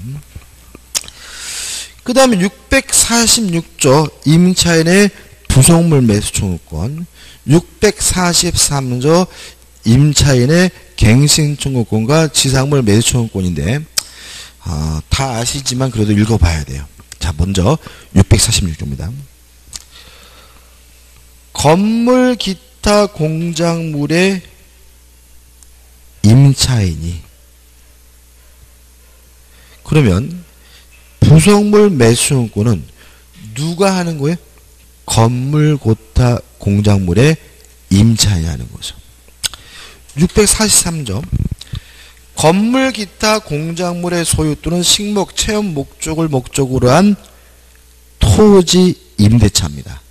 그 다음에 646조 임차인의 부속물 매수 청구권, 643조 임차인의 갱신 청구권과 지상물 매수 청구권인데 다 아시지만 그래도 읽어봐야 돼요. 자, 먼저 646조입니다. 건물 기타 공작물의 임차인이 그러면 부속물 매수 청구권은 누가 하는 거예요? 건물 기타 공작물의 임차인이 하는 거죠. 643조 건물 기타 공작물의 소유 또는 식목 체험 목적을 목적으로 한 토지 임대차입니다.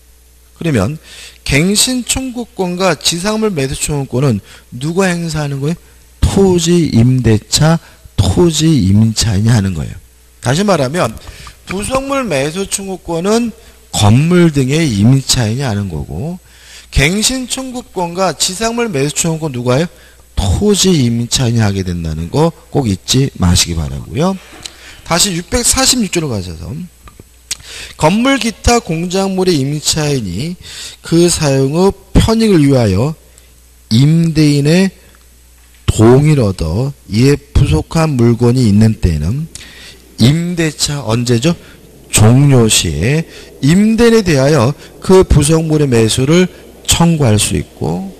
그러면 갱신 청구권과 지상물 매수 청구권은 누가 행사하는 거예요? 토지 임대차, 토지 임차인이 하는 거예요. 다시 말하면 부속물 매수 청구권은 건물 등의 임차인이 하는 거고 갱신 청구권과 지상물 매수 청구권 누가 해요? 토지 임차인이 하게 된다는 거 꼭 잊지 마시기 바라고요. 다시 646조로 가셔서 건물 기타 공작물의 임차인이 그 사용 후 편익을 위하여 임대인의 동의를 얻어 이에 부속한 물건이 있는 때에는 임대차 언제죠? 종료 시에 임대인에 대하여 그 부속물의 매수를 청구할 수 있고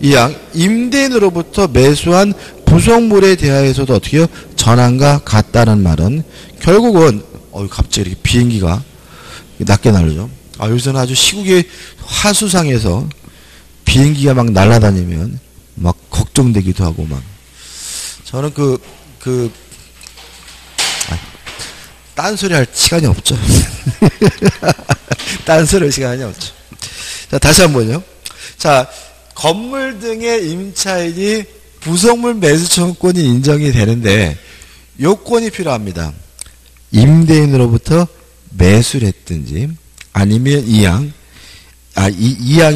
이양 임대인으로부터 매수한 부속물에 대하여서도 어떻게 해요? 전환과 같다는 말은 결국은 갑자기 이렇게 비행기가 낮게 날죠. 요새는 아주 시국의 하수상에서 비행기가 막 날아다니면 막 걱정되기도 하고 막 저는 딴소리 할 시간이 없죠. 딴소리 할 시간이 없죠. 자, 다시 한 번요. 자, 건물 등의 임차인이 부속물 매수 청구권이 인정이 되는데 요건이 필요합니다. 임대인으로부터 매수를 했든지 아니면 이양이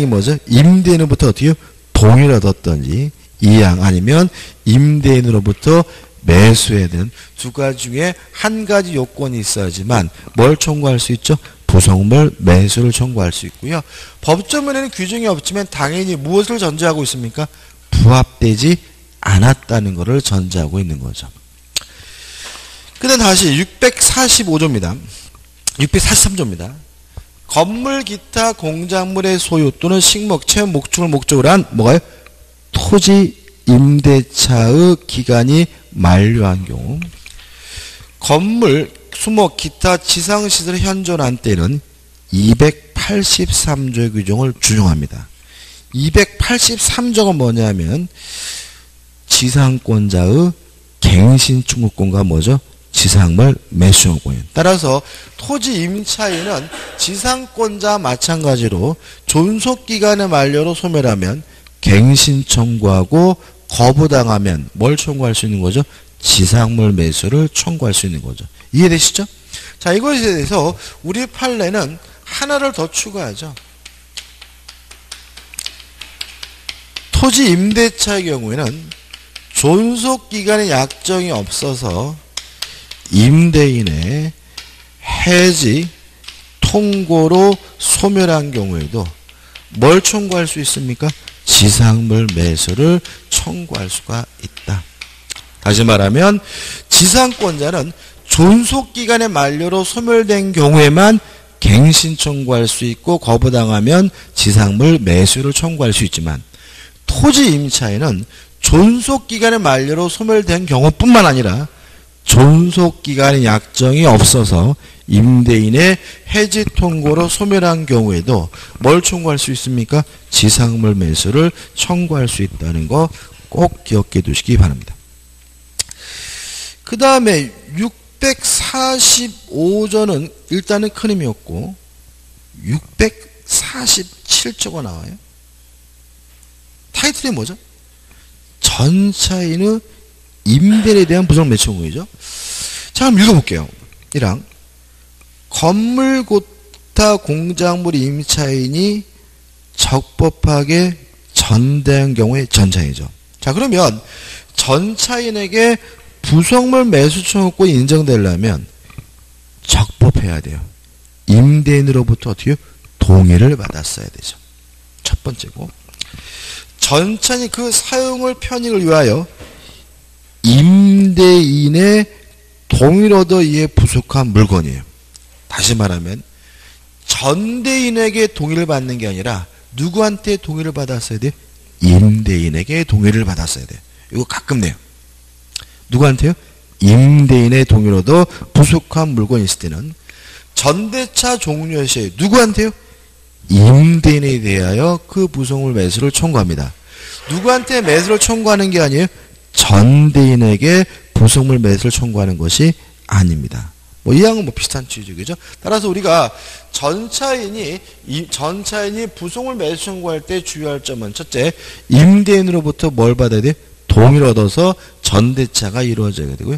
뭐죠? 임대인으로부터 어떻게 동의를 얻었든지 이양 아니면 임대인으로부터 매수해야 되는 두 가지 중에 한 가지 요건이 있어야지만 뭘 청구할 수 있죠? 부속물 매수를 청구할 수 있고요. 법조문에는 규정이 없지만 당연히 무엇을 전제하고 있습니까? 부합되지 않았다는 것을 전제하고 있는 거죠. 그 다음 다시 645조입니다. 643조입니다. 건물 기타 공작물의 소유 또는 식목, 체험, 목축을 목적으로 한 뭐가요? 토지 임대차의 기간이 만료한 경우 건물, 수목, 기타 지상시설을 현존한 때는 283조의 규정을 준용합니다. 283조가 뭐냐면 지상권자의 갱신청구권과 뭐죠? 지상물 매수권이에요. 따라서 토지 임차인은 지상권자와 마찬가지로 존속기간의 만료로 소멸하면 갱신 청구하고 거부당하면 뭘 청구할 수 있는 거죠? 지상물 매수를 청구할 수 있는 거죠. 이해되시죠? 자, 이것에 대해서 우리 판례는 하나를 더 추가하죠. 토지 임대차의 경우에는 존속기간의 약정이 없어서 임대인의 해지 통고로 소멸한 경우에도 뭘 청구할 수 있습니까? 지상물 매수를 청구할 수가 있다. 다시 말하면 지상권자는 존속기간의 만료로 소멸된 경우에만 갱신 청구할 수 있고 거부당하면 지상물 매수를 청구할 수 있지만 토지 임차인은 존속기간의 만료로 소멸된 경우뿐만 아니라 존속기간의 약정이 없어서 임대인의 해지 통고로 소멸한 경우에도 뭘 청구할 수 있습니까? 지상물 매수를 청구할 수 있다는 거 꼭 기억해 두시기 바랍니다. 그 다음에 645조는 일단은 큰 힘이었고 647조가 나와요. 타이틀이 뭐죠? 전차인의 임대인에 대한 부정 매수청구이죠. 자, 한번 읽어볼게요. 1항 건물 고타 공작물 임차인이 적법하게 전대한 경우에 전차인이죠. 자, 그러면 전차인에게 부속물 매수 청구권이 인정되려면 적법해야 돼요. 임대인으로부터 어떻게 동의를 받았어야 되죠. 첫 번째고 전차인이 그 사용을 편익을 위하여 임대인의 동의를 얻어 이에 부속한 물건이에요. 다시 말하면 전대인에게 동의를 받는 게 아니라 누구한테 동의를 받았어야 돼요? 임대인에게 동의를 받았어야 돼요. 이거 가끔 내요. 누구한테요? 임대인의 동의를 얻어 부속한 물건이 있을 때는 전대차 종료 시에 누구한테요? 임대인에 대하여 그 부속물 매수를 청구합니다. 누구한테 매수를 청구하는 게 아니에요? 전대인에게 부속물 매수를 청구하는 것이 아닙니다. 뭐 이항은 뭐 비슷한 취지죠. 따라서 우리가 전차인이 부속물 매수 청구할 때 주의할 점은 첫째, 임대인으로부터 뭘 받아야 돼? 동의를 얻어서 전대차가 이루어져야 되고요.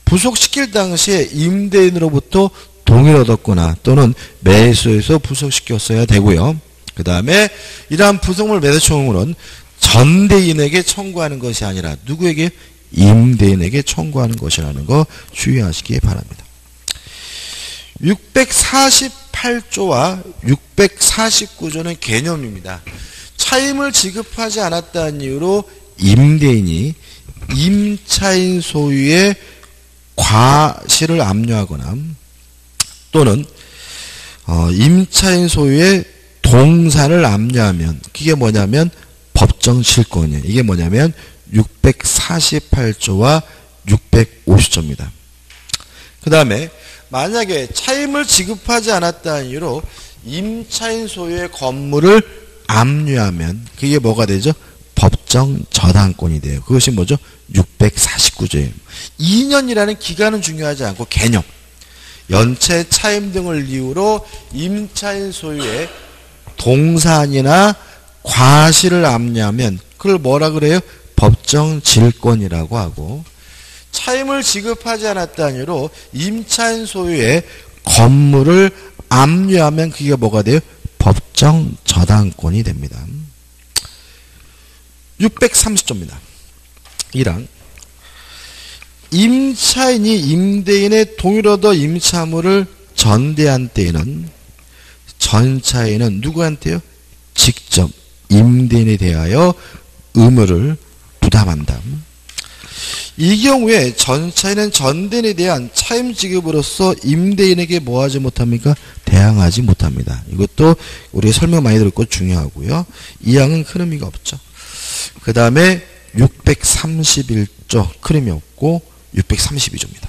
부속시킬 당시에 임대인으로부터 동의를 얻었거나 또는 매수해서 부속시켰어야 되고요. 그 다음에 이러한 부속물 매수 청구는 전대인에게 청구하는 것이 아니라 누구에게? 임대인에게 청구하는 것이라는 거 주의하시기 바랍니다. 648조와 649조는 개념입니다. 차임을 지급하지 않았다는 이유로 임대인이 임차인 소유의 과실을 압류하거나 또는 임차인 소유의 동산을 압류하면 그게 뭐냐면 법정 실권이에요. 이게 뭐냐면 648조와 650조입니다. 그 다음에 만약에 차임을 지급하지 않았다는 이유로 임차인 소유의 건물을 압류하면 그게 뭐가 되죠? 법정 저당권이 돼요. 그것이 뭐죠? 649조예요. 2년이라는 기간은 중요하지 않고 개념. 연체, 차임 등을 이유로 임차인 소유의 동산이나 과실을 압류하면 그걸 뭐라 그래요? 법정 질권이라고 하고 차임을 지급하지 않았다는 이유로 임차인 소유의 건물을 압류하면 그게 뭐가 돼요? 법정 저당권이 됩니다. 630조입니다. 1항 임차인이 임대인의 동의를 얻어 임차물을 전대한 때에는 전차인은 누구한테요? 직접 임대인에 대하여 의무를 부담한다. 이 경우에 전차인은 전대인에 대한 차임 지급으로서 임대인에게 뭐 하지 못합니까? 대항하지 못합니다. 이것도 우리 설명 많이 들었고 중요하고요. 이 항은 큰 의미가 없죠. 그 다음에 631조 큰 의미 없고 632조입니다.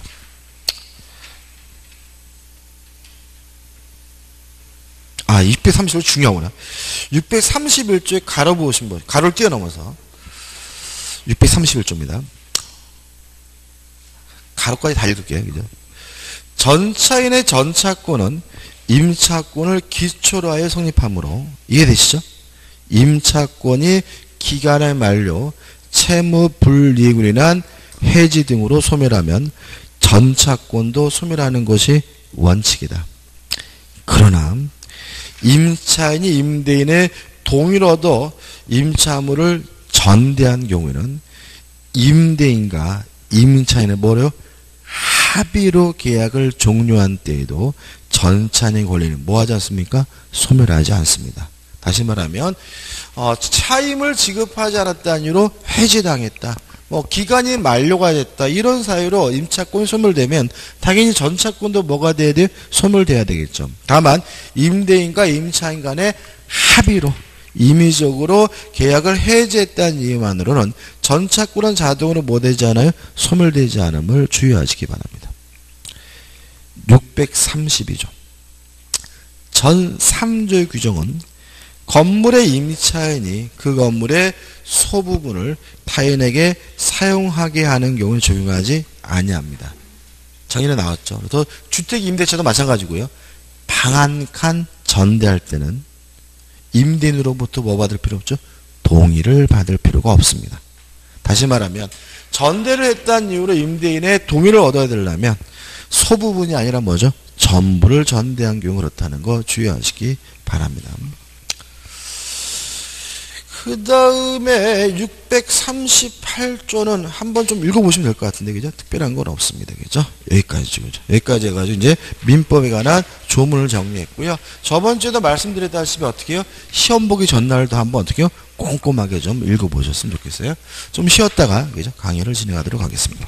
아, 631조 중요하구나. 631조에 가로 보신 분, 가로를 뛰어넘어서 631조입니다. 가로까지 다 읽을게요. 그죠? 전차인의 전차권은 임차권을 기초로 하여 성립하므로, 이해되시죠? 임차권이 기간의 만료, 채무 불이익으로 인한 해지 등으로 소멸하면 전차권도 소멸하는 것이 원칙이다. 그러나 임차인이 임대인의 동의를 얻어 임차물을 전대한 경우에는 임대인과 임차인은 뭐래요? 합의로 계약을 종료한 때에도 전차인의 권리는 뭐 하지 않습니까? 소멸하지 않습니다. 다시 말하면 차임을 지급하지 않았다는 이유로 해지당했다. 기간이 만료가 됐다. 이런 사유로 임차권이 소멸되면 당연히 전차권도 뭐가 돼야 돼요? 소멸돼야 되겠죠. 다만 임대인과 임차인 간의 합의로 임의적으로 계약을 해지했다는 이유만으로는 전차권은 자동으로 뭐 되지 않아요? 소멸되지 않음을 주의하시기 바랍니다. 632조 전 3조의 규정은 건물의 임차인이 그 건물의 소부분을 타인에게 사용하게 하는 경우에 적용하지 아니합니다. 정의는 나왔죠. 그래서 주택 임대차도 마찬가지고요. 방 한 칸 전대할 때는 임대인으로부터 뭐 받을 필요 없죠? 동의를 받을 필요가 없습니다. 다시 말하면 전대를 했다는 이유로 임대인의 동의를 얻어야 되려면 소부분이 아니라 뭐죠? 전부를 전대한 경우 그렇다는 거 주의하시기 바랍니다. 그 다음에 638조는 한번 좀 읽어보시면 될 것 같은데, 그죠? 특별한 건 없습니다. 그죠? 여기까지죠. 그죠? 여기까지 해가지고 이제 민법에 관한 조문을 정리했고요. 저번 주에도 말씀드렸다시피 어떻게 해요? 시험 보기 전날도 한번 어떻게 해요? 꼼꼼하게 좀 읽어보셨으면 좋겠어요. 좀 쉬었다가, 그죠? 강의를 진행하도록 하겠습니다.